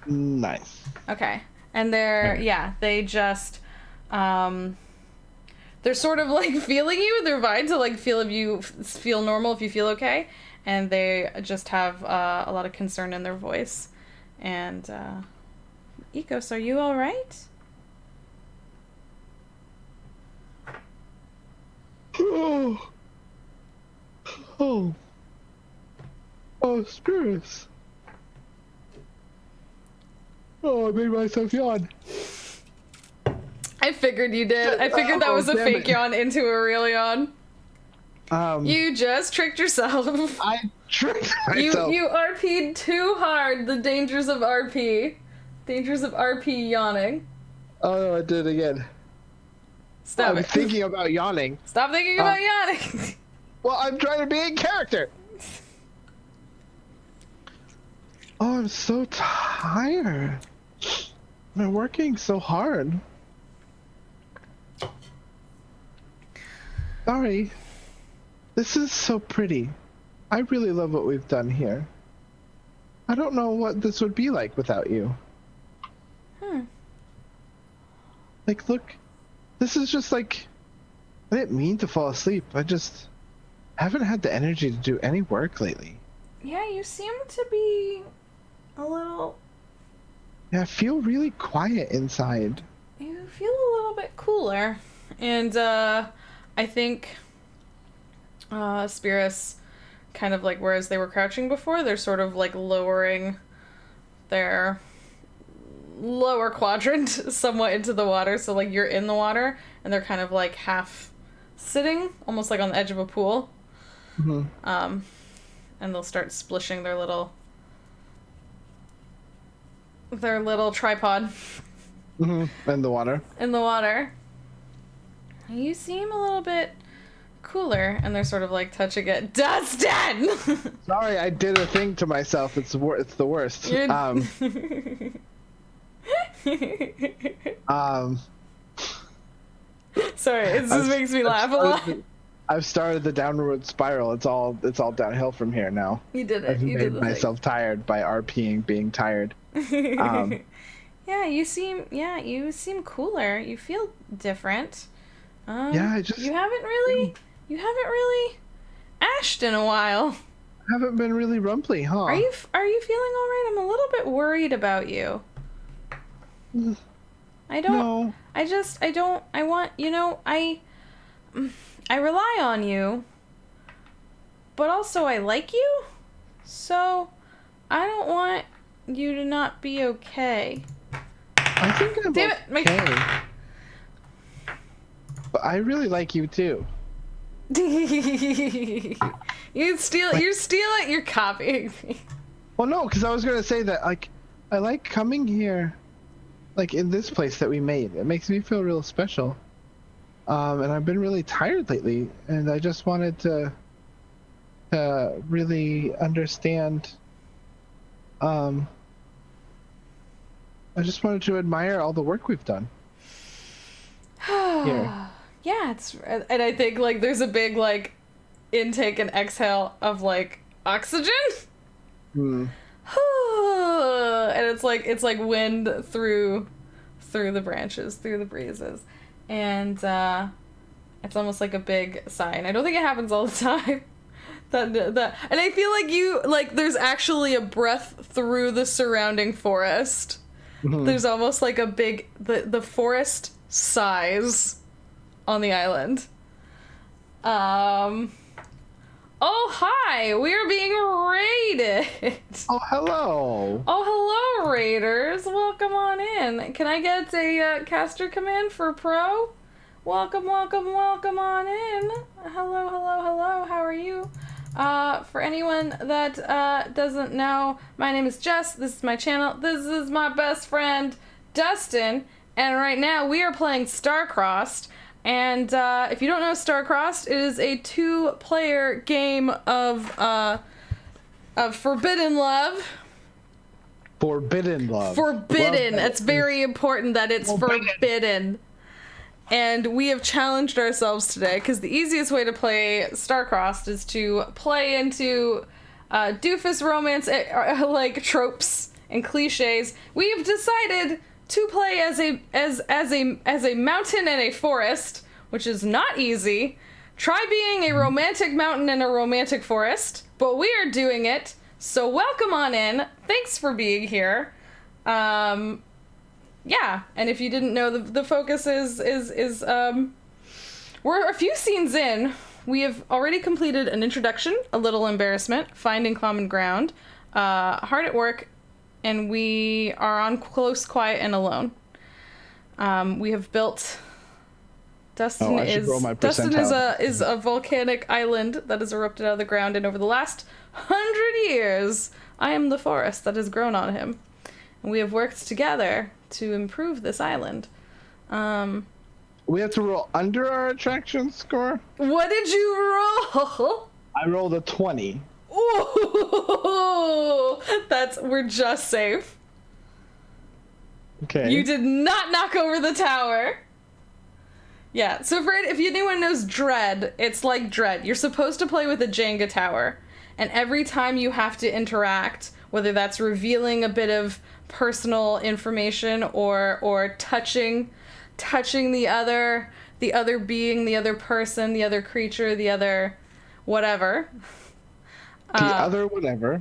Nice. Okay. And they just they're sort of like feeling you. They're fine to like feel if you feel normal, if you feel okay. And they just have a lot of concern in their voice. And Ecos, are you all right? Spirits. I made myself yawn. I figured you did. I figured that was a fake yawn into a real yawn. You just tricked yourself. I tricked myself. You RP'd too hard. The dangers of RP. Dangers of RP yawning. Oh no, I did it again. Stop it. Thinking about yawning. Stop thinking about yawning. Well, I'm trying to be in character. Oh, I'm so tired. I've been working so hard. Sorry. This is so pretty. I really love what we've done here. I don't know what this would be like without you. Like, look. This is just like... I didn't mean to fall asleep. I just haven't had the energy to do any work lately. Yeah, you seem to be a little... Yeah, I feel really quiet inside. You feel a little bit cooler. And, I think... Spirits kind of like, whereas they were crouching before, they're sort of like lowering their lower quadrant somewhat into the water. So like you're in the water and they're kind of like half sitting, almost like on the edge of a pool. And they'll start splishing their little their little tripod. Mm-hmm. In the water. In the water. You seem a little bit cooler, and they're sort of like touching it. Dustin! Sorry, I did a thing to myself. It's the worst. Sorry, it just makes me laugh a lot. I've started the downward spiral. It's all downhill from here now. You did it. I've made myself tired by RPing being tired. Yeah, you seem cooler. You feel different. Yeah, you haven't really ashed in a while. I haven't been really rumply, huh? Are you feeling all right? I'm a little bit worried about you. I rely on you, but also I like you, so I don't want you to not be okay. I think I'm okay. But I really like you too. You're stealing, you're copying me. Well, no, because I was gonna say that like I like coming here, like in this place that we made. It makes me feel real special. And I've been really tired lately, and I just wanted to really understand. I just wanted to admire all the work we've done. Here. Yeah, and I think like there's a big like intake and exhale of like oxygen. And it's like wind through the branches, through the breezes. And it's almost like a big sign. I don't think it happens all the time. And I feel like there's actually a breath through the surrounding forest. Mm-hmm. There's almost like a big the forest sighs on the island. Oh hi, we are being raided. Oh hello. Oh hello, raiders. Welcome on in. Can I get a caster command for pro? Welcome on in. Hello. How are you? For anyone that doesn't know, my name is Jess. This is my channel. This is my best friend Dustin, and right now we are playing Starcrossed. And if you don't know Starcrossed, it is a 2-player game of forbidden love. Forbidden love. Forbidden. It's very important that it's forbidden. And we have challenged ourselves today, because the easiest way to play Starcrossed is to play into doofus romance like tropes and cliches. We've decided to play as a mountain and a forest, which is not easy. Try being a romantic mountain and a romantic forest, but we are doing it. So welcome on in. Thanks for being here. Yeah, and if you didn't know, the focus is we're a few scenes in. We have already completed an introduction, a little embarrassment, finding common ground, hard at work, and we are on close, quiet, and alone. We have built. Dustin is a volcanic island that has erupted out of the ground, and over the last 100 years, I am the forest that has grown on him, and we have worked together to improve this island. We have to roll under our attraction score? What did you roll? I rolled a 20. Ooh, we're just safe. Okay. You did not knock over the tower. Yeah, so if anyone knows Dread, it's like Dread. You're supposed to play with a Jenga tower, and every time you have to interact, whether that's revealing a bit of personal information or touching the other being, the other person, the other creature, the other whatever. The other whatever.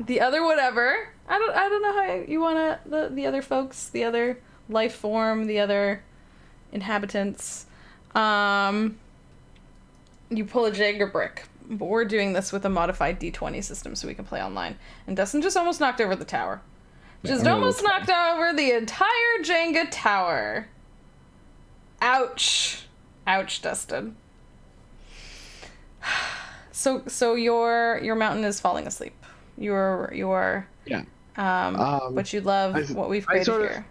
I don't know how you wanna the other folks, the other life form, the other inhabitants. You pull a Jenga brick. But we're doing this with a modified D20 system so we can play online. And Dustin just almost knocked over the tower. Knocked over the entire Jenga tower. Ouch. Ouch, Dustin. So your mountain is falling asleep. You are Yeah. But you love what we've created here.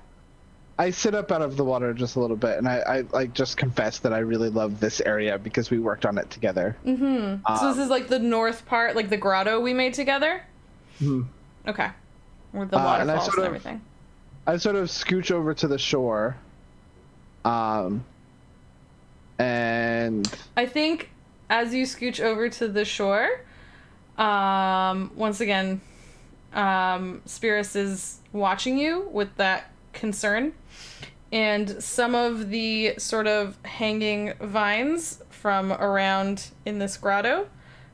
I sit up out of the water just a little bit, and I like just confess that I really love this area because we worked on it together. So this is like the north part, like the grotto we made together? Okay. With the waterfalls and everything. I sort of scooch over to the shore. And I think as you scooch over to the shore, once again, Spirus is watching you with that concern, and some of the sort of hanging vines from around in this grotto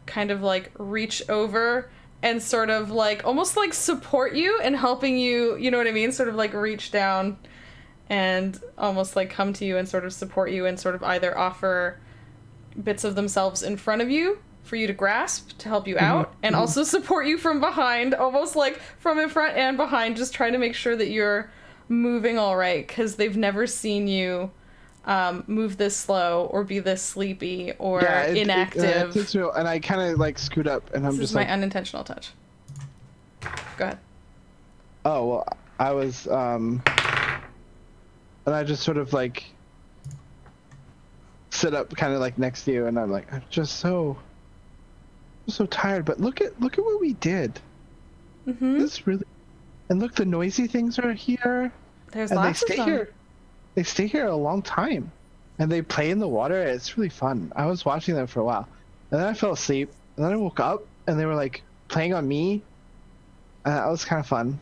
kind of like reach over and sort of like almost like support you and helping you, you know what I mean? Sort of like reach down and almost like come to you and sort of support you and sort of either offer bits of themselves in front of you for you to grasp to help you out, and also support you from behind, almost like from in front and behind, just trying to make sure that you're moving all right, because they've never seen you move this slow or be this sleepy or inactive. It's real, and I kind of like scoot up, and I'm just my unintentional touch. Go ahead. Oh, well, I was, and I just sort of like sit up kind of like next to you, and I'm like, I'm so tired, but look at what we did. This really, and look, the noisy things are here. There's and lots they stay of them. here. They stay here a long time, and they play in the water. It's really fun. I was watching them for a while, and then I fell asleep, and then I woke up, and they were like playing on me. That was kind of fun.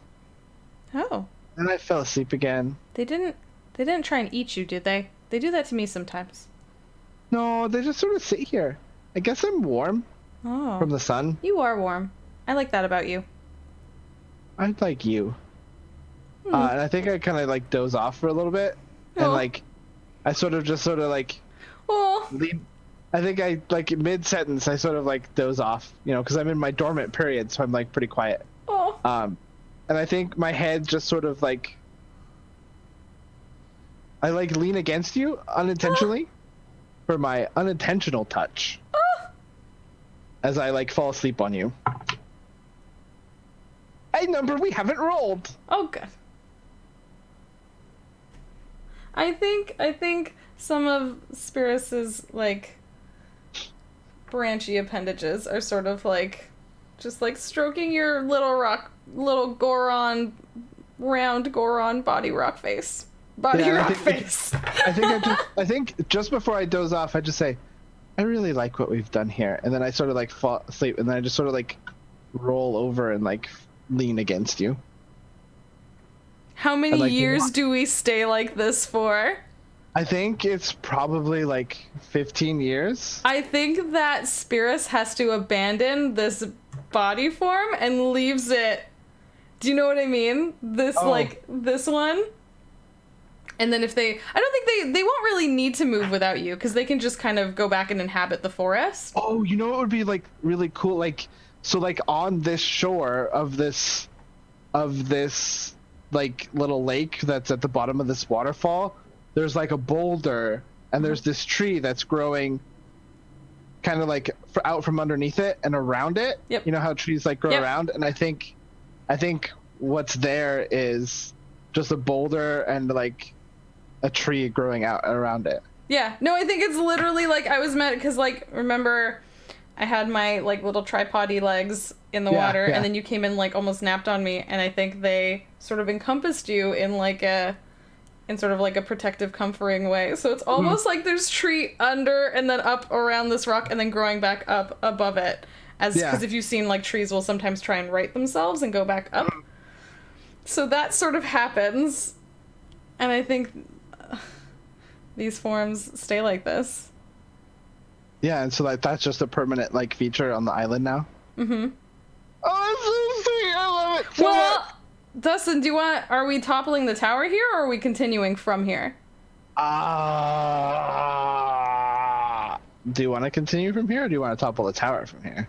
Oh. And I fell asleep again. They didn't try and eat you, did they? They do that to me sometimes. No, they just sort of sit here. I guess I'm warm. Oh. From the sun. You are warm. I like that about you. I like you. And I think I kind of like doze off for a little bit. And like, I sort of like, lean. I think I like mid-sentence, I sort of like doze off, you know, because I'm in my dormant period, so I'm like pretty quiet. And I think my head just sort of like, I like lean against you unintentionally for my unintentional touch. As I like fall asleep on you. A number we haven't rolled. Oh, good. I think some of Spirus's like branchy appendages are sort of like just like stroking your little Goron, round Goron body rock face. I think just before I doze off, I just say, I really like what we've done here. And then I sort of like fall asleep, and then I just sort of like roll over and like lean against you. How many years do we stay like this for? I think it's probably like 15 years. I think that Spirus has to abandon this body form and leaves it. Do you know what I mean? This one. And then if I don't think they won't really need to move without you, because they can just kind of go back and inhabit the forest. Oh, you know what would be like really cool? Like, so like on this shore of this like little lake that's at the bottom of this waterfall, there's like a boulder, and there's this tree that's growing kind of like out from underneath it and around it. Yep. You know how trees like grow around? And I think what's there is just a boulder and like a tree growing out around it. Yeah. No, I think it's literally like I was meant, because like, remember I had my like little tripod-y legs in the water, and then you came in like almost napped on me, and I think they sort of encompassed you in sort of like a protective, comforting way. So it's almost like there's tree under and then up around this rock and then growing back up above it. Because if you've seen like trees will sometimes try and right themselves and go back up. So that sort of happens. And I think these forms stay like this. Yeah, and so like that's just a permanent like feature on the island now. Oh, that's so sweet. I love it so much. Dustin, are we toppling the tower here, or are we continuing from here? Do you want to continue from here, or do you want to topple the tower from here?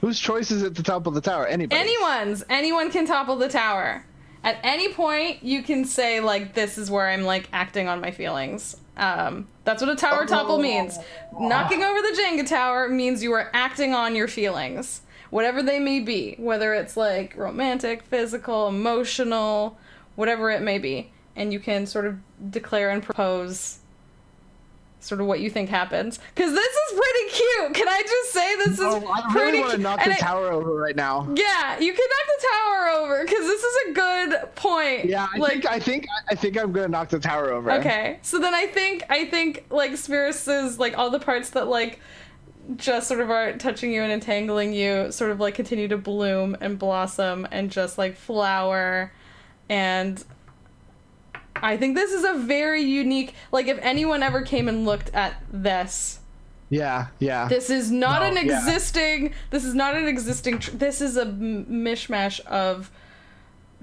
Whose choice is it to topple the tower? Anybody? Anyone's. Anyone can topple the tower. At any point, you can say, like, this is where I'm, like, acting on my feelings. That's what a tower topple means. Knocking over the Jenga tower means you are acting on your feelings, whatever they may be, whether it's like romantic, physical, emotional, whatever it may be. And you can sort of declare and propose sort of what you think happens. Because this is pretty cute. Can I just say this is I pretty really want to knock the tower over right now. Yeah, you can knock the tower over because this is a good point. Yeah, I think I'm gonna knock the tower over. Okay, so then I think like Spirus' like all the parts that like just sort of are touching you and entangling you sort of like continue to bloom and blossom and just like flower, and I think this is a very unique, like if anyone ever came and looked at this. Yeah. This is not an existing, this is a mishmash of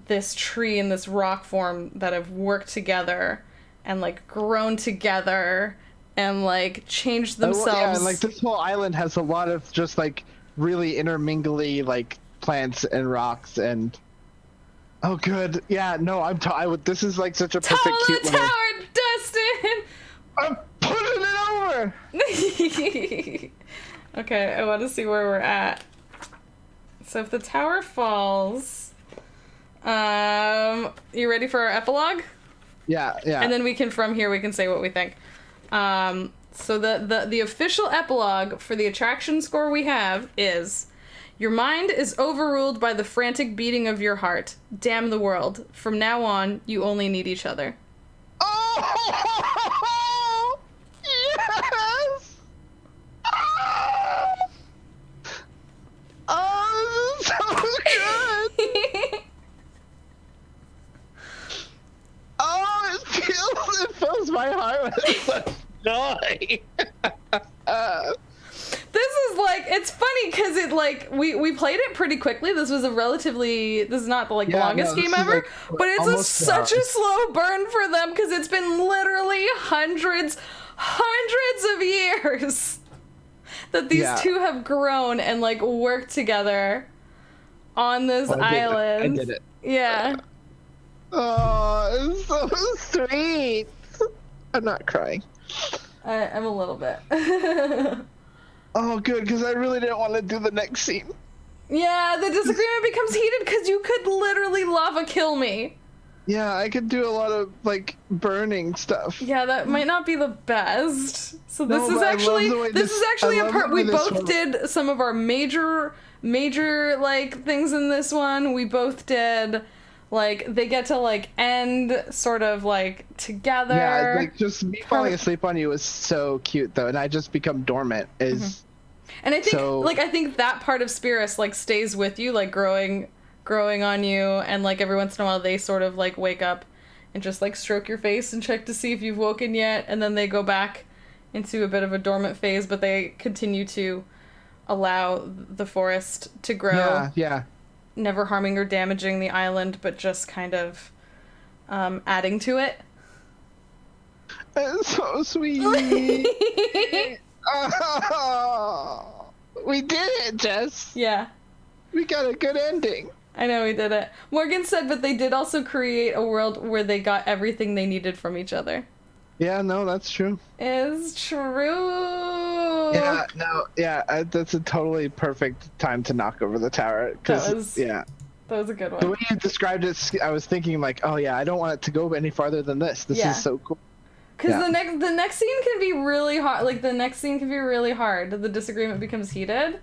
this tree and this rock form that have worked together and like grown together and like changed themselves. Yeah, and like this whole island has a lot of just like really intermingly like plants and rocks and oh good. Yeah, no, this is like such a perfect cute tower, Dustin! I'm putting it over! Okay, I want to see where we're at. So if the tower falls, you ready for our epilogue? Yeah. And then from here we can say what we think. So the official epilogue for the attraction score we have is: your mind is overruled by the frantic beating of your heart. Damn the world. From now on, you only need each other. Oh! Yes! Oh, this is so good! Oh, it fills my heart with such joy. This is like, it's funny because it like we played it pretty quickly. This is not the longest game ever, like, but it's such a slow burn for them because it's been literally hundreds of years that these two have grown and like worked together on this island. I did it. Yeah. Oh, it's so sweet. I'm not crying. I'm a little bit. Oh, good, because I really didn't want to do the next scene. Yeah, the disagreement becomes heated because you could literally lava kill me. Yeah, I could do a lot of, like, burning stuff. Yeah, that might not be the best. So this is actually a part we both did some of our major, like, things in this one. We both did, like, they get to, like, end sort of, like, together. Yeah, like, just me falling asleep on you is so cute, though, and I just become dormant is... And I think, I think that part of Spirus, like, stays with you, like, growing on you, and, like, every once in a while they sort of, like, wake up and just, like, stroke your face and check to see if you've woken yet, and then they go back into a bit of a dormant phase, but they continue to allow the forest to grow. Yeah. Never harming or damaging the island, but just kind of adding to it. That's so sweet. Oh, we did it, Jess. Yeah. We got a good ending. I know we did it. Morgan said, but they did also create a world where they got everything they needed from each other. Yeah, no, that's true. It's true. Yeah, no, yeah, that's a totally perfect time to knock over the tower. That was a good one. The way you described it, I was thinking like, oh yeah, I don't want it to go any farther than this. This is so cool. Because the next scene can be really hard. Like, the next scene can be really hard. The disagreement becomes heated.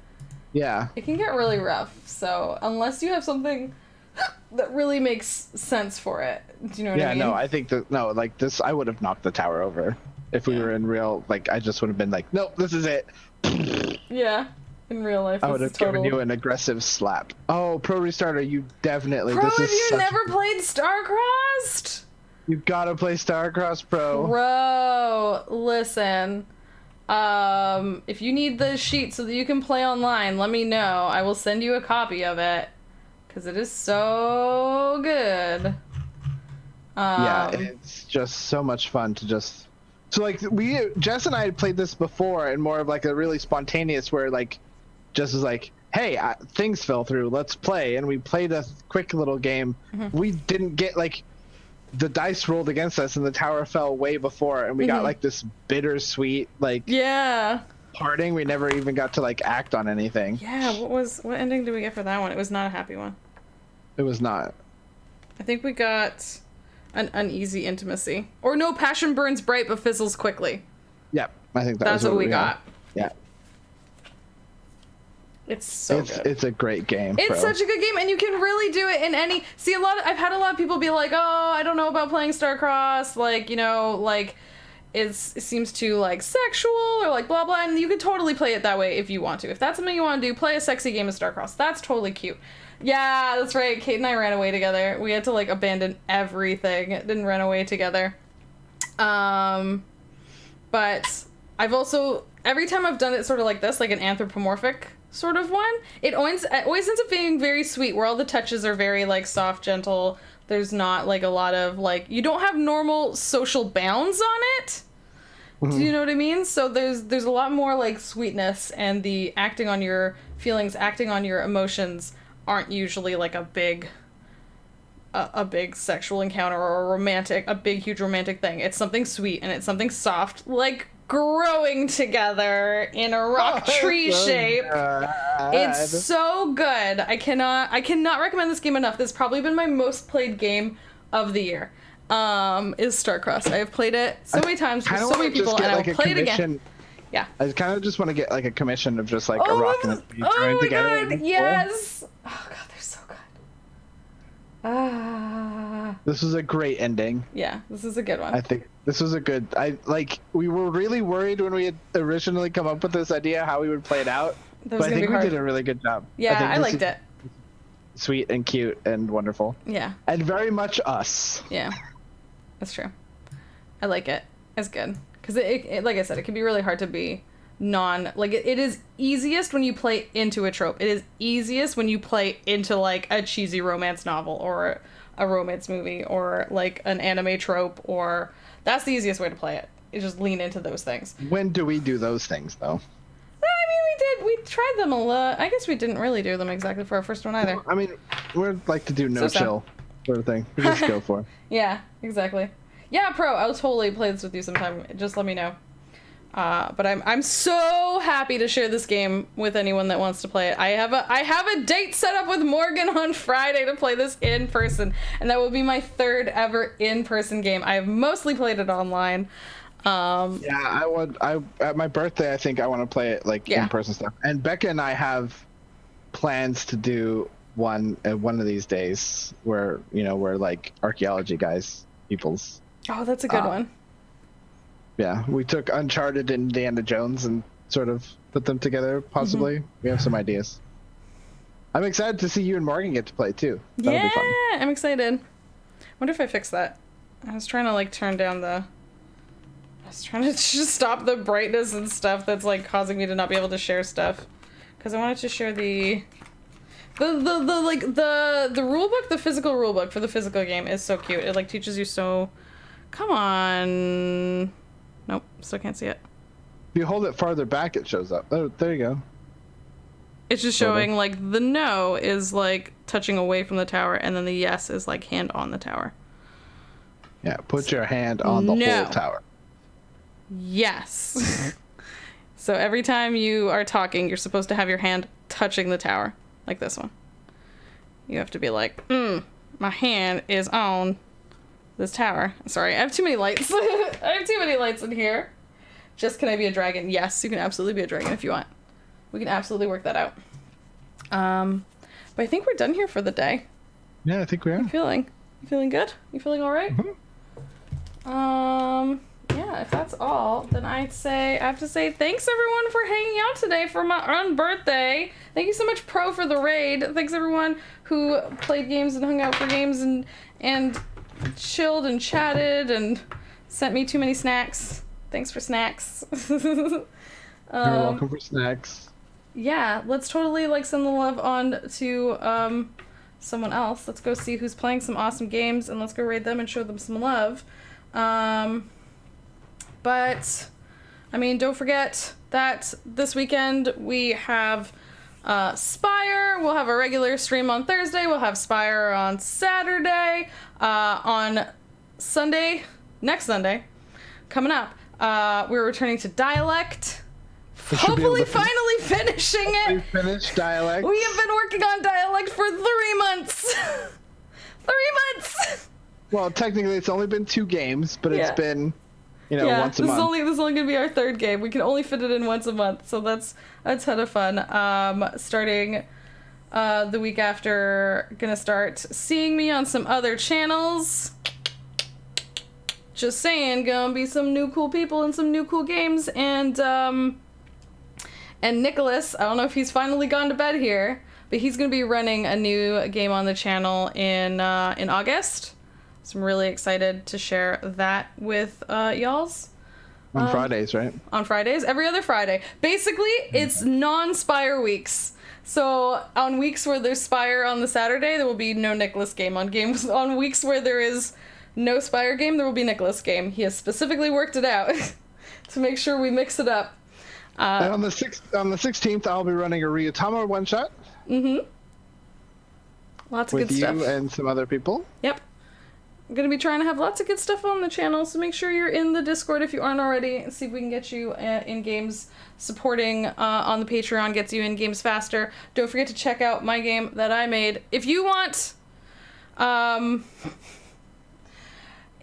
Yeah. It can get really rough. So, unless you have something that really makes sense for it. Do you know what I mean? Yeah, no, I think like this, I would have knocked the tower over. If we were in real, like, I just would have been like, nope, this is it. Yeah. In real life, I would have given you an aggressive slap. Oh, Pro Restarter, you definitely... Pro, have you never played Starcrossed? You gotta play Starcrossed, Pro. Bro, listen. If you need the sheet so that you can play online, let me know. I will send you a copy of it. Because it is so good. Yeah, it's just so much fun to just... So, like, Jess and I had played this before in more of, like, a really spontaneous where, like, Jess was like, hey, things fell through, let's play. And we played a quick little game. We didn't get, like... the dice rolled against us and the tower fell way before, and we got like this bittersweet like parting. We never even got to like act on anything. Yeah, what ending did we get for that one? It was not a happy one. It was not. I think we got an uneasy intimacy. Or no, passion burns bright but fizzles quickly. Yep, I think that's what we got. Yeah. It's so good. It's a great game. It's such a good game, and you can really do it in any. See, I've had a lot of people be like, "Oh, I don't know about playing Starcrossed, like, you know, like it seems too like sexual or like blah blah." And you can totally play it that way if you want to. If that's something you want to do, play a sexy game of Starcrossed. That's totally cute. Yeah, that's right. Kate and I ran away together. We had to like abandon everything. Didn't run away together. But I've also every time I've done it sort of like this, like an anthropomorphic sort of one, it always ends up being very sweet, where all the touches are very like soft, gentle. There's not like a lot of like, you don't have normal social bounds on it. Do you know what I mean? So there's a lot more like sweetness, and the acting on your feelings, acting on your emotions aren't usually like a big sexual encounter or a big huge romantic thing. It's something sweet, and it's something soft, like growing together in a rock tree shape. It's so good. I cannot recommend this game enough. This has probably been my most played game of the year. Is Starcrossed. I have played it so many times with so many people, and I'll play it again. Yeah. I kind of just want to get like a commission of just like a rock and a tree joined together. God, yes. Oh god, they're so good. This was a great ending. Yeah, this is a good one. I think this was a good. We were really worried when we had originally come up with this idea how we would play it out, but I think we did a really good job. Yeah, I liked it. Sweet and cute and wonderful. Yeah. And very much us. Yeah, that's true. I like it. It's good because it like I said, it can be really hard to be it is easiest when you play into a trope. It is easiest when you play into like a cheesy romance novel or a romance movie or like an anime trope, or that's the easiest way to play it. Is just lean into those things. When do we do those things though? We tried them a lot. I guess we didn't really do them exactly for our first one either. I mean, we'd like to do chill sort of thing. We just go for it. Yeah, exactly. Yeah, Pro, I'll totally play this with you sometime. Just let me know. But I'm so happy to share this game with anyone that wants to play it. I have a date set up with Morgan on Friday to play this in person, and that will be my third ever in-person game. I have mostly played it online. I at my birthday I think I want to play it like in-person stuff. And Becca and I have plans to do one of these days where we're like archaeology peoples. Oh, that's a good one. Yeah, we took Uncharted and Indiana Jones and sort of put them together, possibly. We have some ideas. I'm excited to see you and Morgan get to play, too. That'll be fun. I'm excited. Wonder if I fixed that. I was trying to, like, turn down I was trying to just stop the brightness and stuff that's, like, causing me to not be able to share stuff. Because I wanted to share the rule book, the physical rule book for the physical game is so cute. It, like, teaches you so... Come on... Nope, still can't see it. If you hold it farther back, it shows up. Oh, there you go. It's just showing, like, the no is, like, touching away from the tower, and then the yes is, like, hand on the tower. Yeah, put your hand on the whole tower. Yes. So every time you are talking, you're supposed to have your hand touching the tower, like this one. You have to be like, my hand is on this tower. Sorry, I have too many lights. I have too many lights in here. Can I be a dragon? Yes, you can absolutely be a dragon if you want. We can absolutely work that out. But I think we're done here for the day. Yeah, I think we are. You feeling good? You feeling all right? Mm-hmm. Yeah, if that's all, then I have to say thanks everyone for hanging out today for my Unbirthday. Thank you so much, Pro, for the raid. Thanks everyone who played games and hung out for games and chilled and chatted and sent me too many snacks. Thanks for snacks. You're welcome for snacks. Yeah, let's totally like send the love on to someone else. Let's go see who's playing some awesome games and let's go raid them and show them some love. But I mean, don't forget that this weekend we have Spire. We'll have a regular stream on Thursday. We'll have Spire on Saturday. On next Sunday, coming up, we're returning to Dialect. Hopefully Finally finishing it. We finished Dialect. We have been working on Dialect for 3 months. 3 months. Well, technically, it's only been 2 games, but it's been, once a month. This is only going to be our 3rd game. We can only fit it in once a month, so that's a ton of fun. Starting the week after, gonna start seeing me on some other channels. Just saying, gonna be some new cool people and some new cool games, and Nicholas, I don't know if he's finally gone to bed here, but he's going to be running a new game on the channel in August. So I'm really excited to share that with y'alls. On Fridays, right? On Fridays, every other Friday. Basically, it's non-Spire weeks. So on weeks where there's Spire on the Saturday, there will be no Nicholas game. On weeks where there is no Spire game, there will be Nicholas game. He has specifically worked it out to make sure we mix it up. And on the 16th, I'll be running a Ryutama one-shot. Mm-hmm. Lots of good stuff. With you and some other people. Yep. I'm going to be trying to have lots of good stuff on the channel, so make sure you're in the Discord if you aren't already, and see if we can get you in games. Supporting on the Patreon gets you in games faster. Don't forget to check out my game that I made. If you want... well, I'm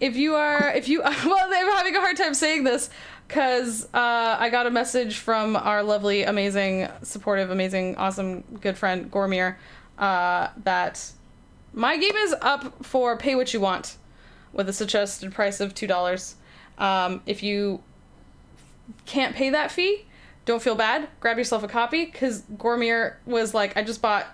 having a hard time saying this, because I got a message from our lovely, amazing, supportive, amazing, awesome, good friend, Gormier, that my game is up for pay what you want with a suggested price of $2. If you can't pay that fee, don't feel bad. Grab yourself a copy, because Gormier was like, I just bought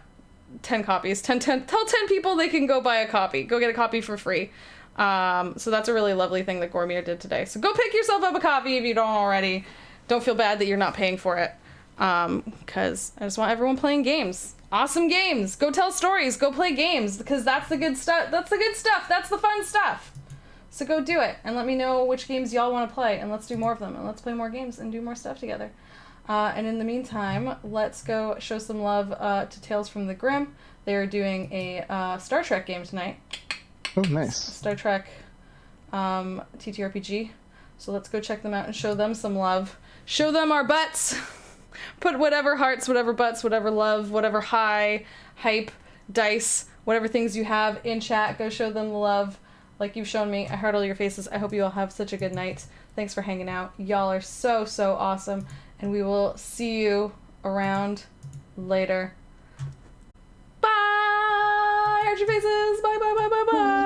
10 copies. 10, tell 10 people they can go buy a copy. Go get a copy for free. So that's a really lovely thing that Gormier did today. So go pick yourself up a copy if you don't already. Don't feel bad that you're not paying for it. Because I just want everyone playing games. Awesome games. Go tell stories. Go play games. Because that's the good stuff. That's the good stuff. That's the fun stuff. So go do it. And let me know which games y'all want to play. And let's do more of them. And let's play more games and do more stuff together. And in the meantime, let's go show some love to Tales from the Grim. They're doing a Star Trek game tonight. Oh, nice. Star Trek TTRPG. So let's go check them out and show them some love. Show them our butts. Put whatever hearts, whatever butts, whatever love, whatever hype, dice, whatever things you have in chat. Go show them the love like you've shown me. I heard all your faces. I hope you all have such a good night. Thanks for hanging out. Y'all are so, so awesome. And we will see you around later. Bye! Archie faces! Bye, bye, bye, bye, bye!